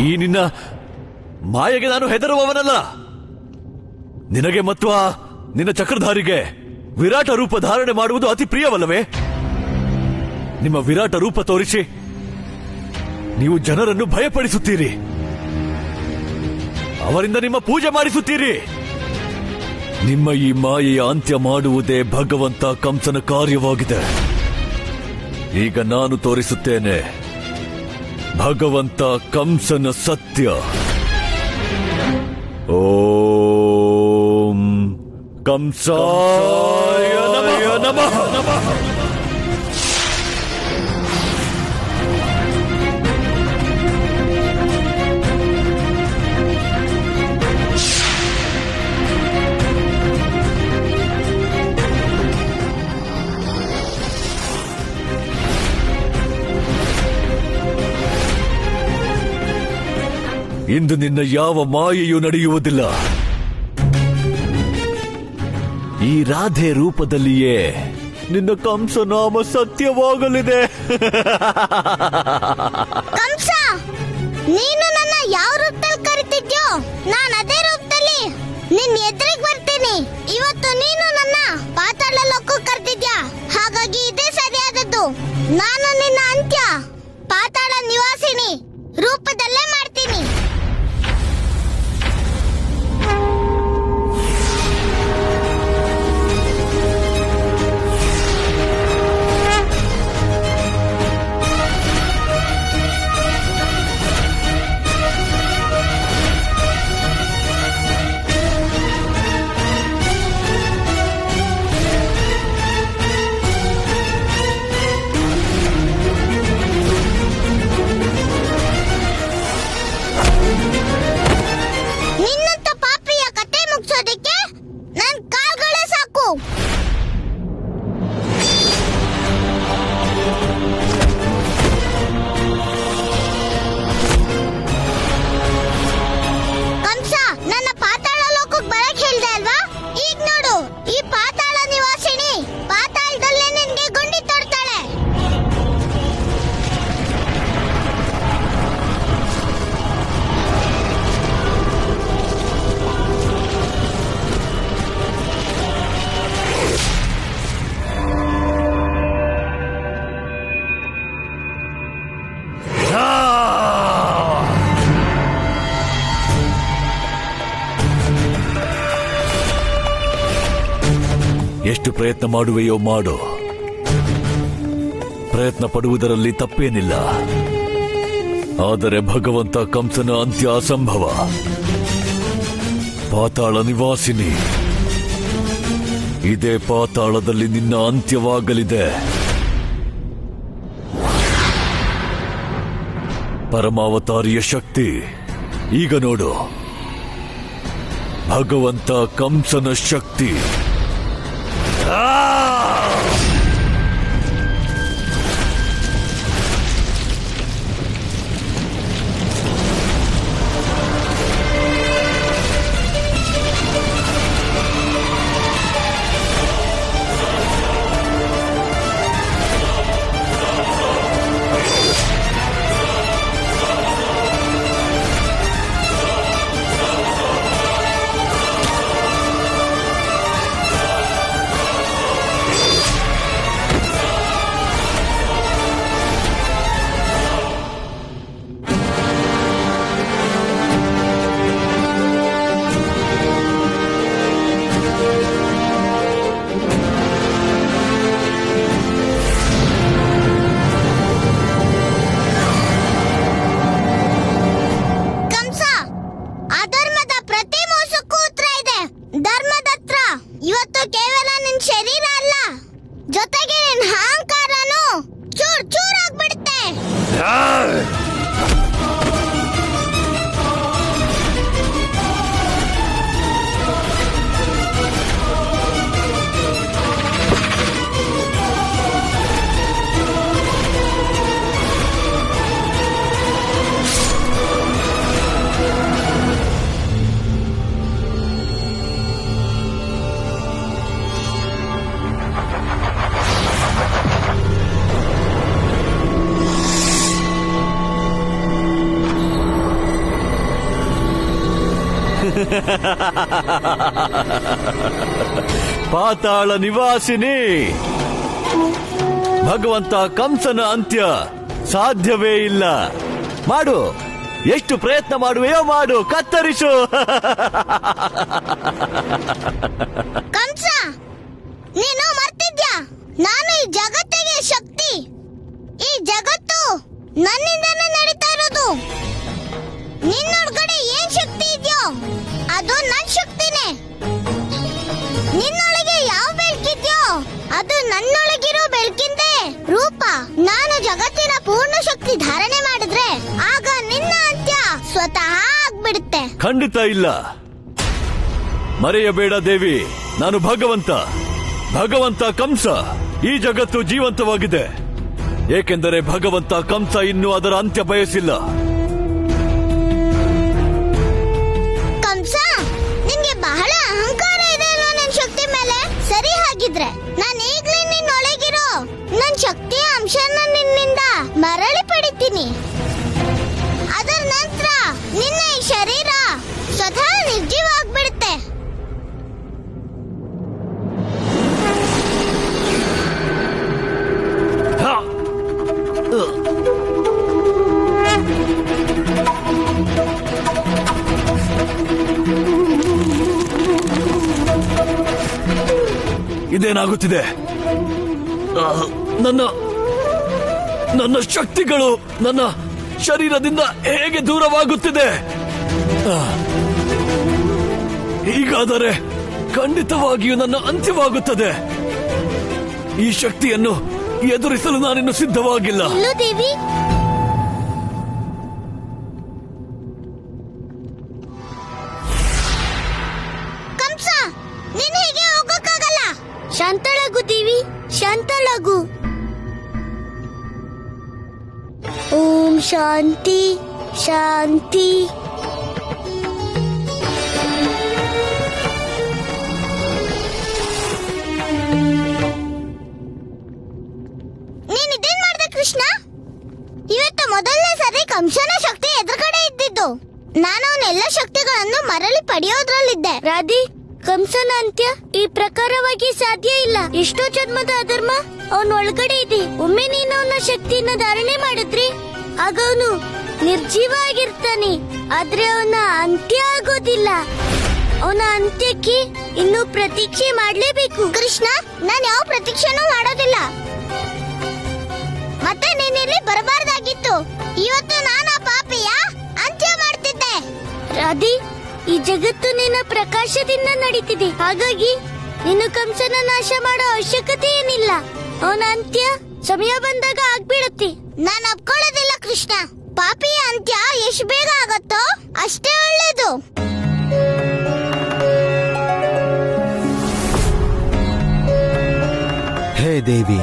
ಈ ನಿನ್ನ ಮಾಯೆಗೆ ನಾನು ಹೆದರುವವನಲ್ಲ. ನಿನಗೆ ಮತ್ತು ನಿನ್ನ ಚಕ್ರಧಾರಿಗೆ ವಿರಾಟ ರೂಪ ಧಾರಣೆ ಮಾಡುವುದು ಅತಿ ಪ್ರಿಯವಲ್ಲವೇ? ನಿಮ್ಮ ವಿರಾಟ ರೂಪ ತೋರಿಸಿ ನೀವು ಜನರನ್ನು ಭಯಪಡಿಸುತ್ತೀರಿ, ಅವರಿಂದ ನಿಮ್ಮ ಪೂಜೆ ಮಾಡಿಸುತ್ತೀರಿ. ನಿಮ್ಮ ಈ ಮಾಯೆಯ ಅಂತ್ಯ ಮಾಡುವುದೇ ಭಗವಂತ ಕಂಸನ ಕಾರ್ಯವಾಗಿದೆ. ಈಗ ನಾನು ತೋರಿಸುತ್ತೇನೆ ಭಗವಂತ ಕಂಸನ ಸತ್ಯ. ಓಂ ಕಂಸಾಯ ನಮಃ. ಇಂದು ನಿನ್ನ ಯಾವ ಮಾಯೆಯೂ ನಡೆಯುವುದಿಲ್ಲ. ಈ ರಾಧೆ ರೂಪದಲ್ಲಿಯೇ ನಿನ್ನ ಕಂಸನಾಮ ಸತ್ಯವಾಗಲಿದೆ. ಕಂಸ, ನೀನು ನನ್ನ ಯಾವ ರೂಪದಲ್ಲಿ ಕರಿತಿದ್ಯೋ ನಾನು ಅದೇ ರೂಪದಲ್ಲಿ ನಿನ್ನ ಎದುರಿಗೆ ಬರ್ತೀನಿ. ಇವತ್ತು ನೀನು ನನ್ನ ಪಾತಾಳ ಲೋಕಕ್ಕೆ ಕರೆದಿದ್ಯಾ, ಹಾಗಾಗಿ ಇದೇ ಸರಿಯಾದದ್ದು. ನಾನು ನಿನ್ನ ಅಂತ್ಯ ಪಾತಾಳ ನಿವಾಸಿನಿ ರೂಪದಲ್ಲೇ ಮಾಡ್ತೀನಿ. ಎಷ್ಟು ಪ್ರಯತ್ನ ಮಾಡುವೆಯೋ ಮಾಡು. ಪ್ರಯತ್ನ ಪಡುವುದರಲ್ಲಿ ತಪ್ಪೇನಿಲ್ಲ. ಆದರೆ ಭಗವಂತ ಕಂಸನ ಅಂತ್ಯ ಅಸಂಭವ. ಪಾತಾಳ ನಿವಾಸಿನಿ, ಇದೇ ಪಾತಾಳದಲ್ಲಿ ನಿನ್ನ ಅಂತ್ಯವಾಗಲಿದೆ. ಪರಮಾವತಾರಿಯ ಶಕ್ತಿ ಈಗ ನೋಡು. ಭಗವಂತ ಕಂಸನ ಶಕ್ತಿ. ಪಾತಾಳ ನಿವಾಸಿನಿ, ಭಗವಂತ ಕಂಸನ ಅಂತ್ಯ ಸಾಧ್ಯವೇ ಇಲ್ಲ. ಮಾಡು, ಎಷ್ಟು ಪ್ರಯತ್ನ ಮಾಡುವೆಯೋ ಮಾಡು, ಕತ್ತರಿಸು. ಕಂಸ, ನೀನು ಮರ್ತಿದ್ಯಾ? ನಾನು ಈ ಜಗತ್ತಿಗೆ ಶಕ್ತಿ. ಈ ಜಗತ್ತು ನನ್ನಿಂದನೇ ನಡೀತಾ ಇರೋದು. ನಿನ್ನೊಳಗಡೆ ಏನ್ ಶಕ್ತಿ ಇದೆಯೋ ಅದು ನನ್ನ ಶಕ್ತಿನೇ. ನಿನ್ನೊಳಗೆ ಯಾವ ಬೆಳಕಿದ್ಯೋ ಅದು ನನ್ನೊಳಗಿರೋ ಬೆಳಕಿಂದೇ ರೂಪ. ನಾನು ಜಗತ್ತಿನ ಪೂರ್ಣ ಶಕ್ತಿ ಧಾರಣೆ ಮಾಡಿದ್ರೆ ಆಗ ನಿನ್ನ ಅಂತ್ಯ ಸ್ವತಃ ಆಗ್ಬಿಡುತ್ತೆ. ಖಂಡಿತ ಇಲ್ಲ. ಮರೆಯಬೇಡ ದೇವಿ, ನಾನು ಭಗವಂತ ಕಂಸ. ಈ ಜಗತ್ತು ಜೀವಂತವಾಗಿದೆ, ಏಕೆಂದರೆ ಭಗವಂತ ಕಂಸ ಇನ್ನೂ ಅದರ ಅಂತ್ಯ ಬಯಸಿಲ್ಲ. ಕಂಸ, ನಿನ್ಗೆ ಬಹಳ ಅಹಂಕಾರ ಇದೆ ಅಲ್ವಾ ನನ್ನ ಶಕ್ತಿ ಮೇಲೆ? ಸರಿ, ಹಾಗಿದ್ರೆ ನಾನು ಈಗ್ಲೇ ನಿನ್ನೊಳಗಿರೋ ನನ್ನ ಶಕ್ತಿಯ ಅಂಶನ ನಿನ್ನಿಂದ ಮರಳಿ ಪಡಿತೀನಿ. ಅದರ ನಂತರ ನಿನ್ನ ಈ ಶರೀರ ಸ್ವತಃ ನಿರ್ಜೀವ ಆಗ್ಬಿಡುತ್ತೆ. ಇದೇನಾಗುತ್ತಿದೆ? ನನ್ನ ಶಕ್ತಿಗಳು ನನ್ನ ಶರೀರದಿಂದ ಹೇಗೆ ದೂರವಾಗುತ್ತಿದೆ? ಹೀಗಾದರೆ ಖಂಡಿತವಾಗಿಯೂ ನನ್ನ ಅಂತ್ಯವಾಗುತ್ತದೆ. ಈ ಶಕ್ತಿಯನ್ನು ಎದುರಿಸಲು ನಾನಿನ್ನು ಸಿದ್ಧವಾಗಿಲ್ಲ. ದೇವಿ, ಕಂಸ, ನೀನ್ ಹೀಗೆ ಹೋಗಕ್ಕಾಗಲ್ಲ. ಶಾಂತಳಾಗು ದೇವಿ, ಶಾಂತಳಾಗು. ಓಂ ಶಾಂತಿ ಶಾಂತಿ. ನೀನಿದೇನ್ ಮಾಡ್ದೆ ಕೃಷ್ಣ? ಇವತ್ತು ಮೊದಲನೇ ಸರಿ ಕಂಸನ ಶಕ್ತಿ ಎದುರುಗಡೆ ಇದ್ದಿದ್ದು. ನಾನು ಅವನೆಲ್ಲ ಶಕ್ತಿಗಳನ್ನು ಮರಳಿ ಪಡೆಯೋದ್ರಲ್ಲಿದ್ದೆ. ರಾಧಿ, ಕಂಸನ ಅಂತ್ಯ ಈ ಪ್ರಕಾರವಾಗಿ ಸಾಧ್ಯ ಇಲ್ಲ. ಎಷ್ಟೋ ಜನ್ಮದ ಅಧರ್ಮ ಅವನ ಒಳಗಡೆ ಇದೆ. ಒಮ್ಮೆ ನೀನು ಅವನ ಶಕ್ತಿಯನ್ನು ಧಾರಣೆ ಮಾಡಿದ್ರಿ ಆಗ ಅವನು ನಿರ್ಜೀವ ಆಗಿರ್ತಾನೆ. ಆದ್ರೆ ಅವನ ಅಂತ್ಯ ಆಗೋದಿಲ್ಲ. ಅವನ ಅಂತ್ಯಕ್ಕೆ ಇನ್ನು ಪ್ರತೀಕ್ಷೆ ಮಾಡ್ಲೇಬೇಕು. ಕೃಷ್ಣ, ನಾನು ಯಾವ ಪ್ರತೀಕ್ಷೆನೂ ಮಾಡೋದಿಲ್ಲ. ಮತ್ತೆ ನೀನಿಲ್ಲಿ ಬರಬಾರ್ದಾಗಿತ್ತು. ಇವತ್ತು ನಾನು ಪಾಪಿಯ ಅಂತ್ಯ ಮಾಡ್ತಿದ್ದೆ. ರಾಧಿ, ಈ ಜಗತ್ತು ನಿನ್ನ ಪ್ರಕಾಶದಿಂದ ನಡೀತಿದೆ. ಹಾಗಾಗಿ ನೀನು ಕಂಸನ ನಾಶ ಮಾಡೋ ಅವಶ್ಯಕತೆ ಏನಿಲ್ಲ. ಅವನ ಅಂತ್ಯ ಸಮಯ ಬಂದಾಗ ಆಗ್ಬಿಡುತ್ತೆ. ನಾನು ಒಪ್ಕೊಳ್ಳೋದಿಲ್ಲ ಕೃಷ್ಣ. ಪಾಪಿಯ ಅಂತ್ಯ ಎಷ್ಟು ಬೇಗ ಆಗತ್ತೋ ಅಷ್ಟೇ ಒಳ್ಳೇದು. ಹೇ ದೇವಿ,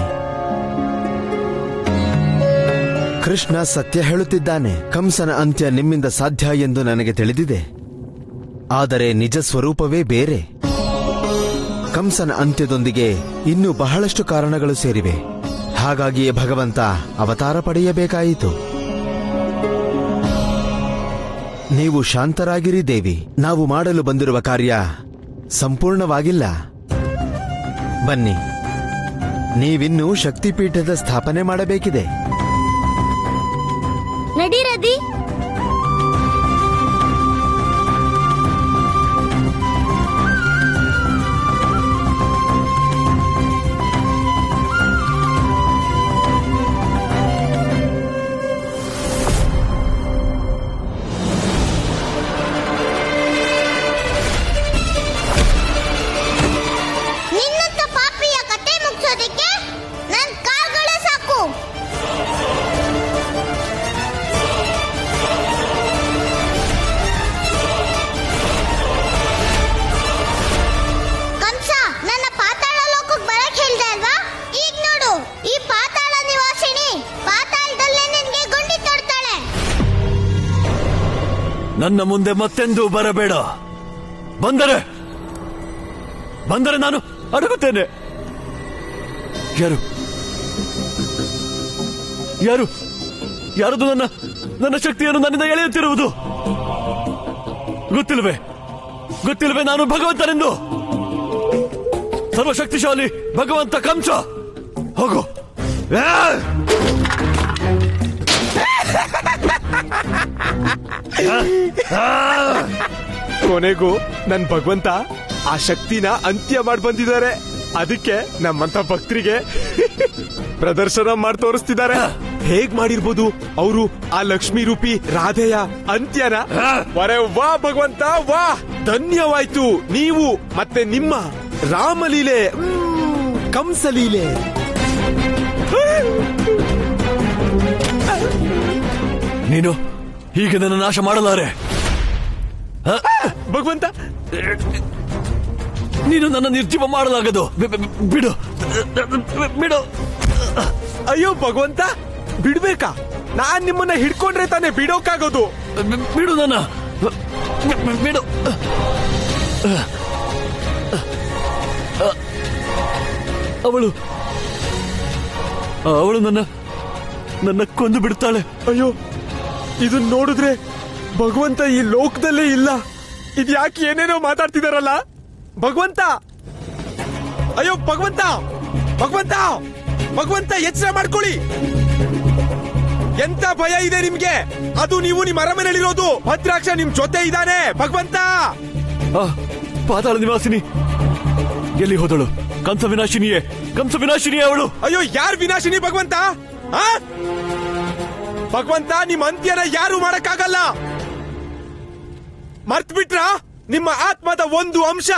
ಕೃಷ್ಣ ಸತ್ಯ ಹೇಳುತ್ತಿದ್ದಾನೆ. ಕಂಸನ ಅಂತ್ಯ ನಿಮ್ಮಿಂದ ಸಾಧ್ಯ ಎಂದು ನನಗೆ ತಿಳಿದಿದೆ. ಆದರೆ ನಿಜ ಸ್ವರೂಪವೇ ಬೇರೆ. ಕಂಸನ ಅಂತ್ಯದೊಂದಿಗೆ ಇನ್ನೂ ಬಹಳಷ್ಟು ಕಾರಣಗಳು ಸೇರಿವೆ. ಹಾಗಾಗಿಯೇ ಭಗವಂತ ಅವತಾರ ಪಡೆಯಬೇಕಾಯಿತು. ನೀವು ಶಾಂತರಾಗಿರಿ ದೇವಿ. ನಾವು ಮಾಡಲು ಬಂದಿರುವ ಕಾರ್ಯ ಸಂಪೂರ್ಣವಾಗಿಲ್ಲ. ಬನ್ನಿ, ನೀವಿನ್ನೂ ಶಕ್ತಿಪೀಠದ ಸ್ಥಾಪನೆ ಮಾಡಬೇಕಿದೆ. ನಡಿ ರಾಧಿ. ನಿನ್ನಂತ ಪಾಪಿಯ ಕತೆ ಮುಗಿಸೋದಕ್ಕೆ ನನ್ನ ಕಾಲ್ಗಳೇ ಸಾಕು. ಕಂಸ, ನನ್ನ ಪಾತಾಳ ಲೋಕಕ್ಕೆ ಬರಕ್ ಹೇಳ್ದೆ ಅಲ್ವಾ? ಈಗ ನೋಡು, ಈ ಪಾತಾಳ ನಿವಾಸಿನಿ ಪಾತಾಳದಲ್ಲೇ ನಿನ್ಗೆ ಗುಂಡಿ ತೊಡ್ತಾಳೆ. ನನ್ನ ಮುಂದೆ ಮತ್ತೆಂದೂ ಬರಬೇಡ. ಬಂದರೆ ನಾನು ಅಡಗುತ್ತೇನೆ. ಯಾರದು ನನ್ನ ಶಕ್ತಿಯನ್ನು ನನ್ನಿಂದ ಎಳೆಯುತ್ತಿರುವುದು? ಗೊತ್ತಿಲ್ವೇ? ಗೊತ್ತಿಲ್ವೇ ನಾನು ಭಗವಂತನೆಂದು? ಸರ್ವಶಕ್ತಿಶಾಲಿ ಭಗವಂತ ಕಂಸ, ಹೋಗು. ಕೊನೆಗೂ ನನ್ ಭಗವಂತ ಆ ಶಕ್ತಿನ ಅಂತ್ಯ ಮಾಡಿ ಬಂದಿದ್ದಾರೆ. ಅದಕ್ಕೆ ನಮ್ಮಂತ ಭಕ್ತರಿಗೆ ಪ್ರದರ್ಶನ ಮಾಡಿ ತೋರಿಸ್ತಿದ್ದಾರೆ. ಹೇಗ್ ಮಾಡಿರ್ಬೋದು ಅವರು ಆ ಲಕ್ಷ್ಮೀ ರೂಪಿ ರಾಧೆಯ ಅಂತ್ಯನ? ವರೆ ವಾ ಭಗವಂತ ವಾ, ಧನ್ಯವಾಯ್ತು. ನೀವು ಮತ್ತೆ ನಿಮ್ಮ ರಾಮಲೀಲೆ, ಕಂಸಲೀಲೆ. ನೀನು ಹೀಗೆ ನನ್ನ ನಾಶ ಮಾಡಲಾರೆ ಭಗವಂತ. ನೀನು ನನ್ನ ನಿರ್ಜೀವ ಮಾಡಲಾಗದು. ಬಿಡು ಬಿಡು. ಅಯ್ಯೋ ಭಗವಂತ, ಬಿಡ್ಬೇಕಾ? ನಾನ್ ನಿಮ್ಮನ್ನ ಹಿಡ್ಕೊಂಡ್ರೆ ತಾನೇ ಬಿಡೋಕ್ಕಾಗೋದು. ಬಿಡು ನನ್ನ, ಬಿಡು. ಅವಳು ನನ್ನ ಕೊಂದು ಬಿಡ್ತಾಳೆ. ಅಯ್ಯೋ, ಇದನ್ನ ನೋಡಿದ್ರೆ ಭಗವಂತ ಈ ಲೋಕದಲ್ಲೇ ಇಲ್ಲ. ಇದ್ಯಾಕೆ ಏನೇನೋ ಮಾತಾಡ್ತಿದಾರಲ್ಲ ಭಗವಂತ. ಅಯ್ಯೋ ಭಗವಂತ, ಭಗವಂತ, ಭಗವಂತ, ಎಚ್ಚರ ಮಾಡ್ಕೊಳ್ಳಿ. ಎಂತ ಭಯ ಇದೆ ನಿಮ್ಗೆ? ಅದು ನೀವು ನಿಮ್ಮ ಅರಮನೆಯಲ್ಲಿರೋದು. ಭದ್ರಾಕ್ಷ ನಿಮ್ ಜೊತೆ ಇದ್ದಾನೆ ಭಗವಂತ. ಪಾತಾಳ ನಿವಾಸಿನಿ ಎಲ್ಲಿ ಹೋದಳು? ಕಂಸ ವಿನಾಶಿನಿಯೇ, ಕಂಸ ವಿನಾಶಿನಿಯೇ ಅವಳು. ಅಯ್ಯೋ, ಯಾರು ವಿನಾಶಿನಿ ಭಗವಂತ? ಭಗವಂತ, ನಿಮ್ಮ ಅಂತ್ಯನ ಯಾರು ಮಾಡಕ್ಕಾಗಲ್ಲ. ಮರ್ತ್ ಬಿಟ್ರ? ನಿಮ್ಮ ಆತ್ಮದ ಒಂದು ಅಂಶ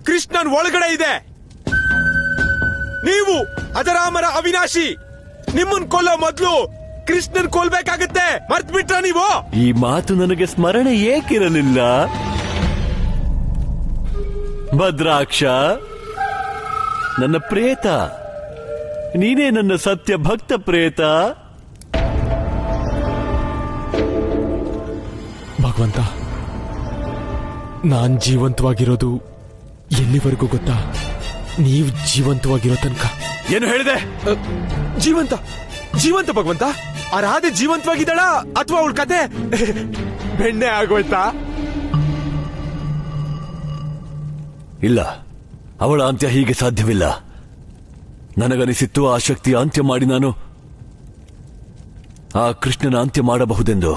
ಕೃಷ್ಣನ್ ಒಳಗಡೆ ಇದೆ. ನೀವು ಅಜರಾಮರ ಅವಿನಾಶಿ. ನಿಮ್ಮನ್ ಕೊಲ್ಲೋ ಮೊದ್ಲು ಕೃಷ್ಣನ್ ಕೊಲ್ಬೇಕಾಗುತ್ತೆ. ಮರ್ತ್ ಬಿಟ್ರ ನೀವು? ಈ ಮಾತು ನನಗೆ ಸ್ಮರಣೆ ಏಕಿರಲಿಲ್ಲ. ಭದ್ರಾಕ್ಷ, ನನ್ನ ಪ್ರೇತ, ನೀನೇ ನನ್ನ ಸತ್ಯ ಭಕ್ತ ಪ್ರೇತ. ಭಗವಂತ, ನಾನ್ ಜೀವಂತವಾಗಿರೋದು ಎಲ್ಲಿವರೆಗೂ ಗೊತ್ತಾ? ನೀವು ಜೀವಂತವಾಗಿರೋ ತನಕ. ಏನು ಹೇಳಿದೆ? ಜೀವಂತ, ಜೀವಂತ ಭಗವಂತ. ಆ ರಾಧೆ ಜೀವಂತವಾಗಿದ್ದಾಳ ಅಥವಾ ಅವಳ ಕತೆ ಬೆಣ್ಣೆ ಆಗೋಯ್ತಾ? ಇಲ್ಲ, ಅವಳ ಅಂತ್ಯ ಹೀಗೆ ಸಾಧ್ಯವಿಲ್ಲ. ನನಗನಿಸಿತ್ತು ಆ ಶಕ್ತಿಯ ಅಂತ್ಯ ಮಾಡಿ ನಾನು ಆ ಕೃಷ್ಣನ ಅಂತ್ಯ ಮಾಡಬಹುದೆಂದು.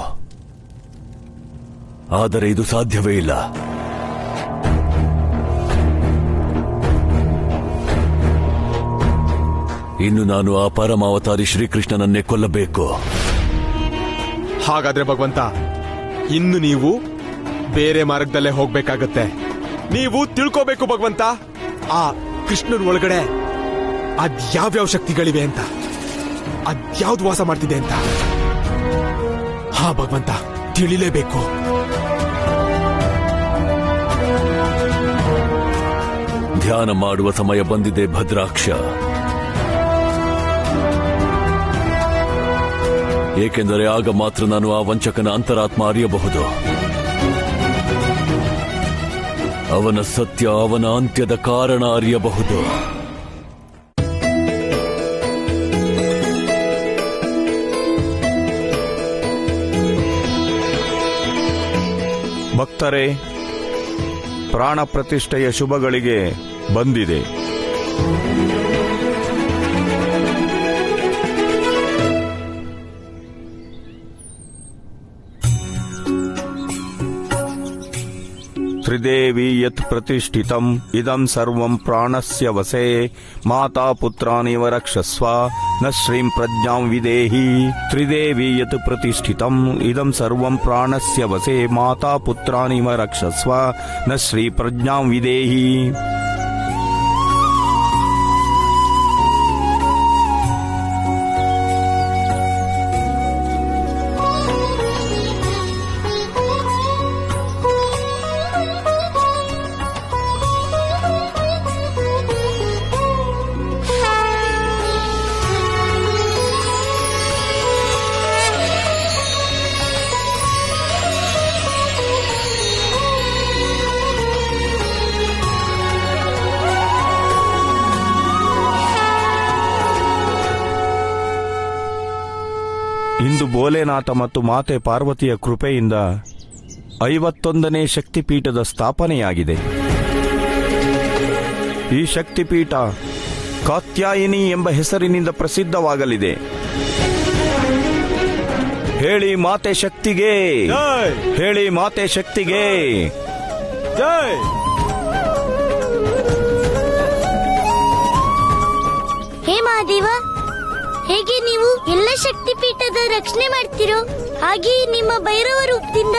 ಆದರೆ ಇದು ಸಾಧ್ಯವೇ ಇಲ್ಲ. ಇನ್ನು ನಾನು ಆ ಪರಮಾವತಾರಿ ಶ್ರೀಕೃಷ್ಣನನ್ನೇ ಕೊಲ್ಲಬೇಕು. ಹಾಗಾದ್ರೆ ಭಗವಂತ, ಇನ್ನು ನೀವು ಬೇರೆ ಮಾರ್ಗದಲ್ಲೇ ಹೋಗ್ಬೇಕಾಗತ್ತೆ. ನೀವು ತಿಳ್ಕೋಬೇಕು ಭಗವಂತ, ಆ ಕೃಷ್ಣನ ಒಳಗಡೆ ಅದ್ಯಾವ್ಯಾವ ಶಕ್ತಿಗಳಿವೆ ಅಂತ, ಅದ್ಯಾವ್ದು ವಾಸ ಮಾಡ್ತಿದೆ ಅಂತ. ಹಾ ಭಗವಂತ, ತಿಳಿಲೇಬೇಕು. ಧ್ಯಾನ ಮಾಡುವ ಸಮಯ ಬಂದಿದೆ ಭದ್ರಾಕ್ಷ. ಏಕೆಂದರೆ ಆಗ ಮಾತ್ರ ನಾನು ಆ ವಂಚಕನ ಅಂತರಾತ್ಮ ಅರಿಯಬಹುದು. ಅವನ ಸತ್ಯ, ಅವನ ಅಂತ್ಯದ ಕಾರಣ ಅರಿಯಬಹುದು. ಭಕ್ತರೇ, ಪ್ರಾಣ ಪ್ರತಿಷ್ಠೆಯ ಶುಭಗಳಿಗೆ ಬಂದಿದೆ. ತ್ರಿದೇವಿ ಯತ್ ಪ್ರತಿಷ್ಠಿತಂ ಇದಂ ಸರ್ವಂ ಪ್ರಾಣಸ್ಯ ವಸೇ ಮಾತಾ ಪುತ್ರಾನಿವ ರಕ್ಷಸ್ವ ನ ಶ್ರೀಂ ಪ್ರಜ್ಞಾಂ ವಿದೇಹಿ. ತ್ರಿದೇವಿ ಯತ್ ಪ್ರತಿಷ್ಠಿತಂ ಇದಂ ಸರ್ವಂ ಪ್ರಾಣಸ್ಯ ವಸೇ ಮಾತಾ ಪುತ್ರಾನಿವ ರಕ್ಷಸ್ವ ನ ಶ್ರೀ ಪ್ರಜ್ಞಾಂ ವಿದೇಹಿ. ಇಂದು ಭೋಲೆನಾಥ ಮತ್ತು ಮಾತೆ ಪಾರ್ವತಿಯ ಕೃಪೆಯಿಂದ 51ನೇ ಶಕ್ತಿಪೀಠದ ಸ್ಥಾಪನೆಯಾಗಿದೆ. ಈ ಶಕ್ತಿಪೀಠ ಕಾತ್ಯಾಯಿನಿ ಎಂಬ ಹೆಸರಿನಿಂದ ಪ್ರಸಿದ್ಧವಾಗಲಿದೆ. ಹೇಳಿ ಮಾತೆ ಶಕ್ತಿಗೆ, ಹೇಳಿ ಮಾತೆ ಶಕ್ತಿಗೆ ಜೈ. ಹೇ ಮಹಾದೇವ, ಹೇಗೆ ನೀವು ಎಲ್ಲ ಶಕ್ತಿಪೀಠದ ರಕ್ಷಣೆ ಮಾಡ್ತಿರೋ ಹಾಗೆ ನಿಮ್ಮ ಭೈರವ ರೂಪದಿಂದ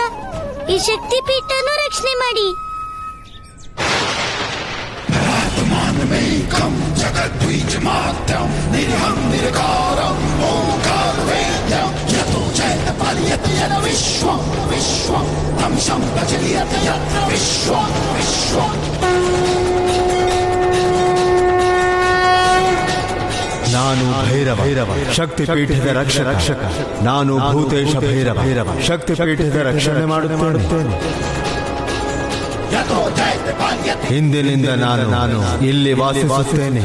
ಈ ಶಕ್ತಿಪೀಠನೂ ರಕ್ಷಣೆ ಮಾಡಿ. ನಾನು ಭೈರವ ಶಕ್ತಿಪೀಠದ ರಕ್ಷಕ. ನಾನು ಭೂತೇಶ ಭೈರವ ಶಕ್ತಿಪೀಠದ ರಕ್ಷಣೆ ಮಾಡುತ್ತೇನೆ. ಇಂದಿನಿಂದ ನಾನು ಇಲ್ಲಿ ವಾಸಿಸುತ್ತೇನೆ.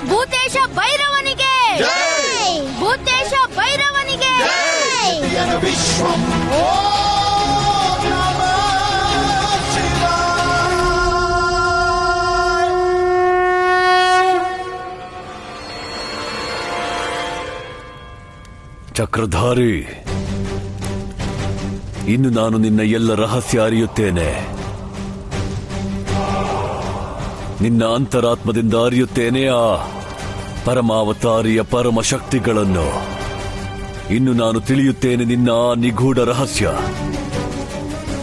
ಭೂತೇಶ ಭೈರವನಿಗೆ, ಭೂತೇಶ ಭೈರವನಿಗೆ. ಚಕ್ರಧಾರಿ, ಇನ್ನು ನಾನು ನಿನ್ನ ಎಲ್ಲ ರಹಸ್ಯ ಅರಿಯುತ್ತೇನೆ. ನಿನ್ನ ಅಂತರಾತ್ಮದಿಂದ ಅರಿಯುತ್ತೇನೆ ಆ ಪರಮಾವತಾರಿಯ ಪರಮ ಶಕ್ತಿಗಳನ್ನು. ಇನ್ನು ನಾನು ತಿಳಿಯುತ್ತೇನೆ ನಿನ್ನ ಆ ನಿಗೂಢ ರಹಸ್ಯ.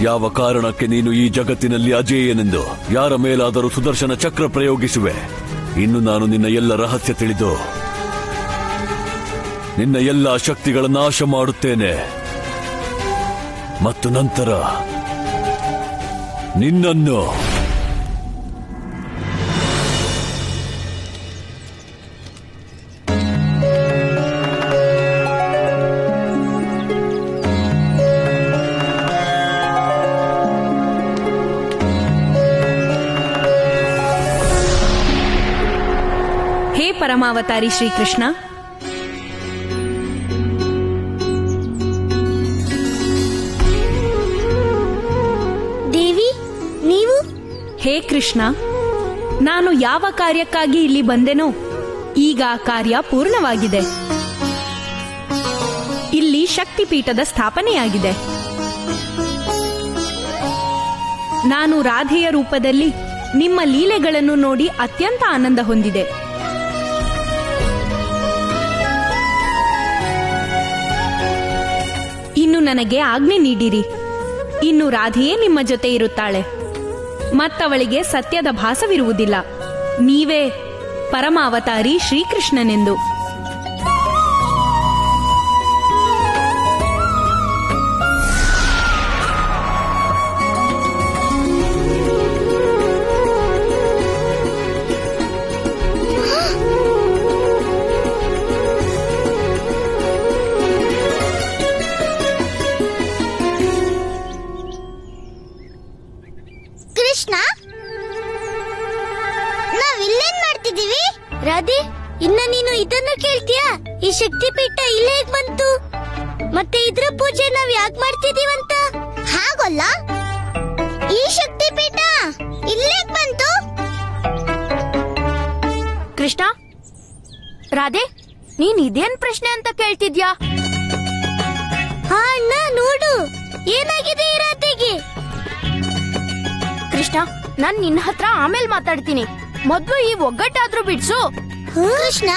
ಯಾವ ಕಾರಣಕ್ಕೆ ನೀನು ಈ ಜಗತ್ತಿನಲ್ಲಿ ಅಜೇಯನೆಂದು ಯಾರ ಮೇಲಾದರೂ ಸುದರ್ಶನ ಚಕ್ರ ಪ್ರಯೋಗಿಸುವೆ. ಇನ್ನು ನಾನು ನಿನ್ನ ಎಲ್ಲ ರಹಸ್ಯ ತಿಳಿದು ನಿನ್ನ ಎಲ್ಲ ಶಕ್ತಿಗಳ ನಾಶ ಮಾಡುತ್ತೇನೆ ಮತ್ತು ನಂತರ ನಿನ್ನನ್ನು ಪರಮಾವತಾರಿ ಶ್ರೀಕೃಷ್ಣ, ದೇವಿ ನೀವು? ಹೇ ಕೃಷ್ಣ, ನಾನು ಯಾವ ಕಾರ್ಯಕ್ಕಾಗಿ ಇಲ್ಲಿ ಬಂದೆನೋ ಈಗ ಆ ಕಾರ್ಯ ಪೂರ್ಣವಾಗಿದೆ. ಇಲ್ಲಿ ಶಕ್ತಿಪೀಠದ ಸ್ಥಾಪನೆಯಾಗಿದೆ. ನಾನು ರಾಧೆಯ ರೂಪದಲ್ಲಿ ನಿಮ್ಮ ಲೀಲೆಗಳನ್ನು ನೋಡಿ ಅತ್ಯಂತ ಆನಂದ ಹೊಂದಿದೆ. ಇನ್ನು ನನಗೆ ಆಜ್ಞೆ ನೀಡಿರಿ. ಇನ್ನು ರಾಧೆಯೇ ನಿಮ್ಮ ಜೊತೆ ಇರುತ್ತಾಳೆ. ಮತ್ತವಳಿಗೆ ಸತ್ಯದ ಭಾಸವಿರುವುದಿಲ್ಲ. ನೀವೇ ಪರಮಾವತಾರಿ ಶ್ರೀಕೃಷ್ಣನೆಂದು. ಕೃಷ್ಣ, ನಾವಿಲ್ಲೇನ್ ಮಾಡ್ತಿದೀವಿ? ರಾಧೆ, ಇನ್ನ ನೀನು ಇದನ್ನು ಕೇಳ್ತೀಯಾ? ಈ ಶಕ್ತಿಪೀಠ ಇಲ್ಲೇ ಹೇಗ್ ಬಂತು? ಮತ್ತೆ ಇದ್ರ ಪೂಜೆ ನಾವ್ ಯಾಕೆ ಮಾಡ್ತಿದೀವಂತ? ಹಾಗಲ್ಲ, ಈ ಶಕ್ತಿಪೀಠ ಇಲ್ಲೇ ಬಂತು. ಕೃಷ್ಣ, ರಾಧೆ, ನೀನ್ ಇದೇನ್ ಪ್ರಶ್ನೆ ಅಂತ ಕೇಳ್ತಿದ್ಯಾ? ಹಾ ಅಣ್ಣ, ನೋಡು ಏನಾಗಿದೆ ಈ ರಾಧೆಗೆ. ಕೃಷ್ಣ, ನಾನ್ ನಿನ್ನ ಹತ್ರ ಆಮೇಲೆ ಮಾತಾಡ್ತೀನಿ. ಮೊದ್ಲು ಈ ಒಗ್ಗಟ್ಟಾದ್ರೂ ಬಿಡ್ಸು. ಕೃಷ್ಣ,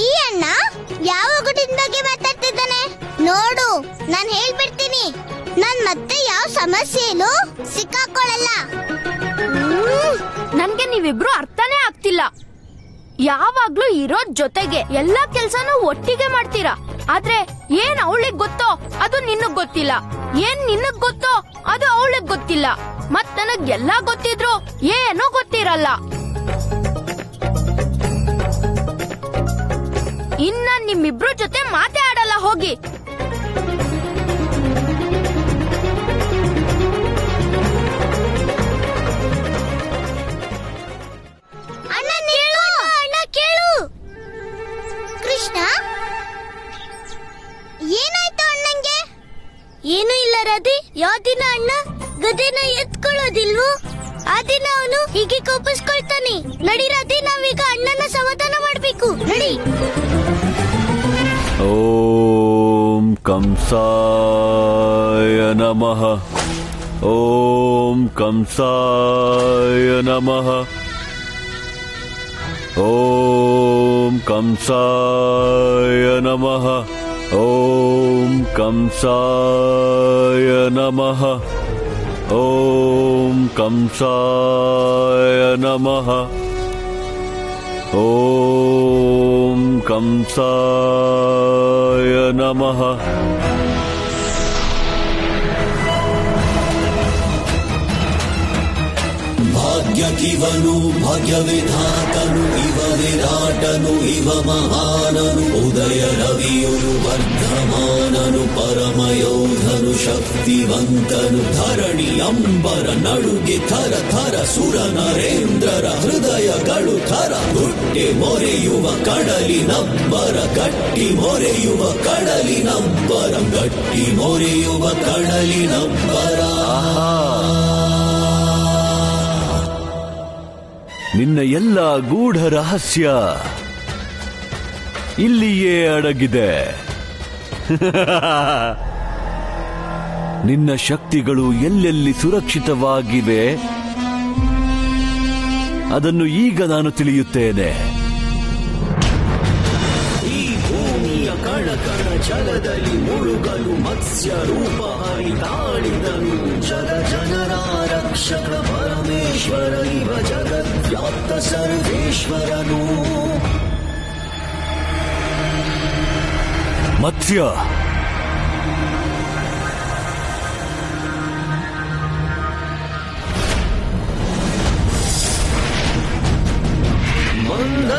ಈ ಅಣ್ಣ ಯಾವ ಒಗ್ಗಟ್ಟಿನ ಬಗ್ಗೆ ಮಾತಾಡ್ತಿದ್ದಾನೆ ನೋಡು. ನಾನ್ ಹೇಳ್ಬಿಡ್ತೀನಿ, ನಾನ್ ಮತ್ತೆ ಯಾವ ಸಮಸ್ಯೆಯಲ್ಲೂ ಸಿಕ್ಕಾಕೊಳ್ಳಲ್ಲ. ನನ್ಗೆ ನೀವಿಬ್ರು ಅರ್ಥನೇ ಆಗ್ತಿಲ್ಲ. ಯಾವಾಗ್ಲೂ ಇರೋದ್ ಜೊತೆಗೆ ಎಲ್ಲಾ ಕೆಲ್ಸನೂ ಒಟ್ಟಿಗೆ ಮಾಡ್ತೀರಾ. ಆದ್ರೆ ಏನ್ ಅವಳಿಗ್ ಗೊತ್ತೋ ಅದು ನಿನಗ್ ಗೊತ್ತಿಲ್ಲ, ಏನ್ ನಿನಗ್ ಗೊತ್ತೋ ಅದು ಅವಳಿಗ್ ಗೊತ್ತಿಲ್ಲ. ಮತ್ ನನಗ್ ಎಲ್ಲಾ ಗೊತ್ತಿದ್ರು ಏನೂ ಗೊತ್ತಿರಲ್ಲ. ಇನ್ನ ನಿಮ್ಮಿಬ್ರು ಜೊತೆ ಮಾತೇ ಆಡಲ್ಲ ಹೋಗಿ. ಅಣ್ಣ ಕೇಳು, ಅಣ್ಣ ಕೇಳು. ಕೃಷ್ಣ, ಏನಾಯ್ತು ಅಣ್ಣಂಗೆ? ಏನು ಇಲ್ಲ ರಾಧಿ. ಯಾವ ದಿನ ಅಣ್ಣ ಗದೆನ ಎತ್ಕೊಳ್ಳೋದಿಲ್ವೋ ಆ ದಿನ ಅವನು ಹೀಗೆ ಕೋಪಿಸ್ಕೊಳ್ತಾನೆ. ನಡಿ ರಾಧಿ, ನಾವೀಗ ಅಣ್ಣನ ಸಮಾಧಾನ ಮಾಡ್ಬೇಕು. ನಡಿ. ಓಂ ಕಂಸಾಯ ನಮಃ. ಓಂ ಕಂಸಾಯ ನಮಃ. ಓಂ ಕಂಸಾಯ ನಮಃ. ಓಂ ಕಂಸಾಯ ನಮಃ. ಓಂ ಕಂಸಾಯ ನಮಃ. ಓಂ ಕಂಸಾಯ ನಮಃ. ಭಾಗ್ಯಕಿವನು ಭಾಗ್ಯವಿಧಾತನು ಇವ ವಿರಾಟನು ಇವ ಮಹಾನನು ಉದಯ ರವಿಯುನು ವರ್ಧಮಾನನು ಪರಮಯೋಧನು ಶಕ್ತಿವಂತನು ಧರಣಿ ಅಂಬರ ನಡುಗೆ ಥರ ಥರ ಸುರ ನರೇಂದ್ರರ ಹೃದಯಗಳು ಥರ ಹುಟ್ಟಿ ಮೊರೆಯುವ ಕಡಲಿನಬ್ಬರ ಗಟ್ಟಿ ಮೊರೆಯುವ ಕಡಲಿನಬ್ಬರ ಗಟ್ಟಿ ಮೊರೆಯುವ ಕಡಲಿನಬ್ಬರ. ನಿನ್ನ ಎಲ್ಲ ಗೂಢ ರಹಸ್ಯ ಇಲ್ಲಿಯೇ ಅಡಗಿದೆ. ನಿನ್ನ ಶಕ್ತಿಗಳು ಎಲ್ಲೆಲ್ಲಿ ಸುರಕ್ಷಿತವಾಗಿವೆ ಅದನ್ನು ಈಗ ನಾನು ತಿಳಿಯುತ್ತೇನೆ. ಈ ಭೂಮಿಯ ಕಣ ಕಣ ಜಲದಲ್ಲಿ ಮುಳುಗಲು ಮತ್ಸ್ಯ ರೂಪ ಹರಿದಾಡಿದನು. ಜಲ ಜನರ ರಕ್ಷಕ ಪರಮೇಶ್ವರ ಇವ ಜಗದ್ವ್ಯಾಪ್ತ ಸರ್ವೇಶ್ವರನು. ಮತ್ಸ್ಯ,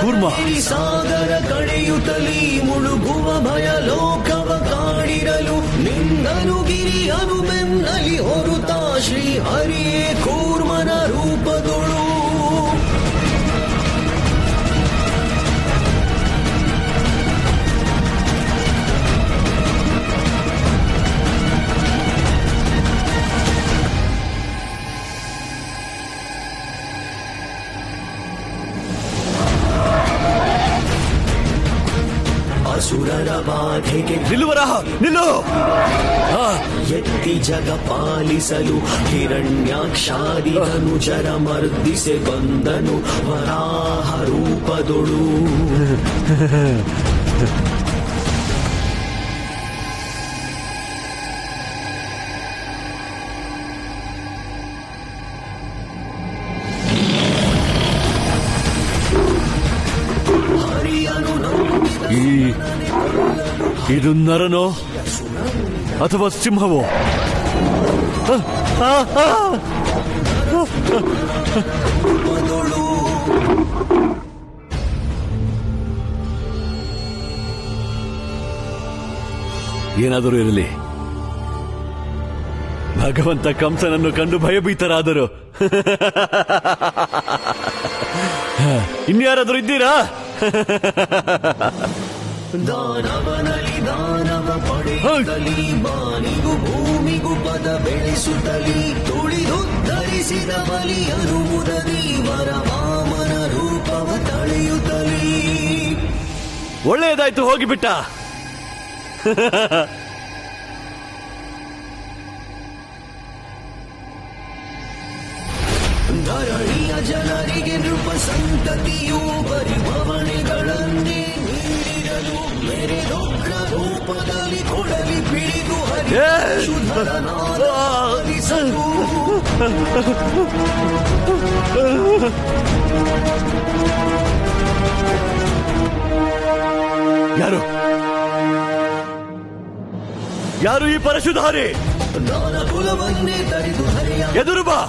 ಕೂರ್ಮ, ಸಾಗರ ಕಳೆಯುತ್ತಲೀ ಮುಳುಗುವ ಭಯ ಲೋಕವ ಕಾಡಿರಲು ನಿಂದನು ಗಿರಿಯನು ಬೆನ್ನಲಿ ಹೊರುತ್ತ ಶ್ರೀ ಹರಿಯೇ ಕೂರ್ಮನ ರೂಪದೊಳು. ಅಸುರರ ಬಾಧೆಗೆ ನಿಲ್ಲುವರಾಹ, ನಿಲ್ಲು. ಎತ್ತಿ ಜಗ ಪಾಲಿಸಲು ಹಿರಣ್ಯಾಕ್ಷಾದಿಗನು ಜರ ಮರ್ದಿಸೆ ಬಂದನು ವರಾಹ ರೂಪದೊಳು. ಇದು ನರನೋ ಅಥವಾ ಸಿಂಹವೋ? ಏನಾದರೂ ಇರಲಿ, ಭಗವಂತ ಕಂಸನನ್ನು ಕಂಡು ಭಯಭೀತರಾದರು. ಇನ್ಯಾರಾದರೂ ಇದ್ದೀರಾ? ದಾನವನಲಿ ದಾನವ ಪಡೆಯುತ್ತಲೀ ಬಾನಿಗೂ ಭೂಮಿಗೂ ಪದ ಬೆಳೆಸುತ್ತಲೀ ತುಳಿದುದ್ಧರಿಸಿದ ಬಲಿಯನು ಮುದದಿ ವರ ವಾಮನ ರೂಪವ ತಳೆಯುತ್ತಲೀ. ಒಳ್ಳೆಯದಾಯ್ತು, ಹೋಗಿಬಿಟ್ಟ. ಧರಣಿಯ ಜನರಿಗೆ ನೃಪ ಸಂತತಿಯು ಪರಿಭವನೆಗಳನ್ನೇ ನೀಡಿರಲು ಮೆರೆದೊಗ್ರ ರೂಪದಲ್ಲಿ ಕೊಡಲಿ ಪಿಡಿದು ಹರಿಸುಧರನಾದಿಸಲು. ಯಾರು ಯಾರು ಈ ಪರಶುಧಾರಿ? ದಾನ ಕುಲವನ್ನೇ ತರಿದು ಹರಿಯ ಎದುರು ಬಾ.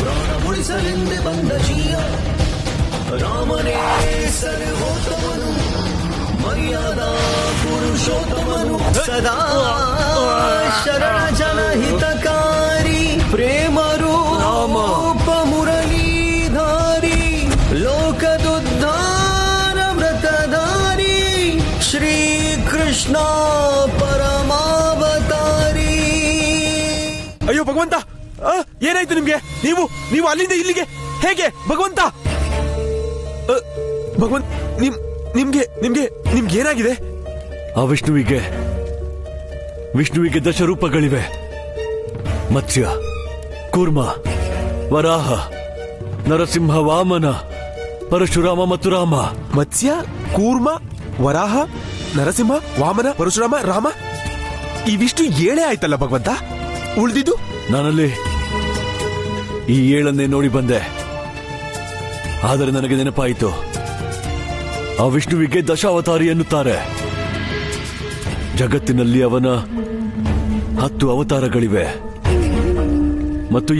ಪ್ರಾಣ ಉಳಿಸಲೆಂದೇ ಬಂದ ಜೀಯ ರಾಮನೇ ಸರ್ವೋತ್ತಮನು ಮರ್ಯಾದಾ ಪುರುಷೋತ್ತಮನು ಸದಾ ಶರಣ ಜನಹಿತಕಾರಿ ಪ್ರೇಮ ರೂಪ ಮುರಳೀಧಾರಿ ಲೋಕದುದ್ಧಾರ ವ್ರತಧಾರಿ ಶ್ರೀಕೃಷ್ಣ ಪರಮಾವತಾರಿ. ಅಯ್ಯೋ ಭಗವಂತ, ಏನಾಯ್ತು ನಿಮ್ಗೆ? ನೀವು ಅಲ್ಲಿಂದ ಇಲ್ಲಿಗೆ ಹೇಗೆ ಭಗವಂತ? ಭಗವಂತ, ನಿಮ್ಗೆ ಏನಾಗಿದೆ? ಆ ವಿಷ್ಣುವಿಗೆ ದಶರೂಪಗಳಿವೆ. ಮತ್ಸ್ಯ, ಕೂರ್ಮ, ವರಾಹ, ನರಸಿಂಹ, ವಾಮನ, ಪರಶುರಾಮ ಮತ್ತು ರಾಮ. ಮತ್ಸ್ಯ, ಕೂರ್ಮ, ವರಾಹ, ನರಸಿಂಹ, ವಾಮನ, ಪರಶುರಾಮ, ರಾಮ, ಇವಿಷ್ಟು 7 ಆಯ್ತಲ್ಲ ಭಗವಂತ. ಉಳಿದಿದ್ದು? ನಾನಲ್ಲಿ ಈ 7 ನೋಡಿ ಬಂದೆ. ಆದರೆ ನನಗೆ ನೆನಪಾಯಿತು, ಆ ವಿಷ್ಣುವಿಗೆ ದಶಾವತಾರಿ ಎನ್ನುತ್ತಾರೆ. ಜಗತ್ತಿನಲ್ಲಿ ಅವನ 10 ಅವತಾರಗಳಿವೆ. ಮತ್ತು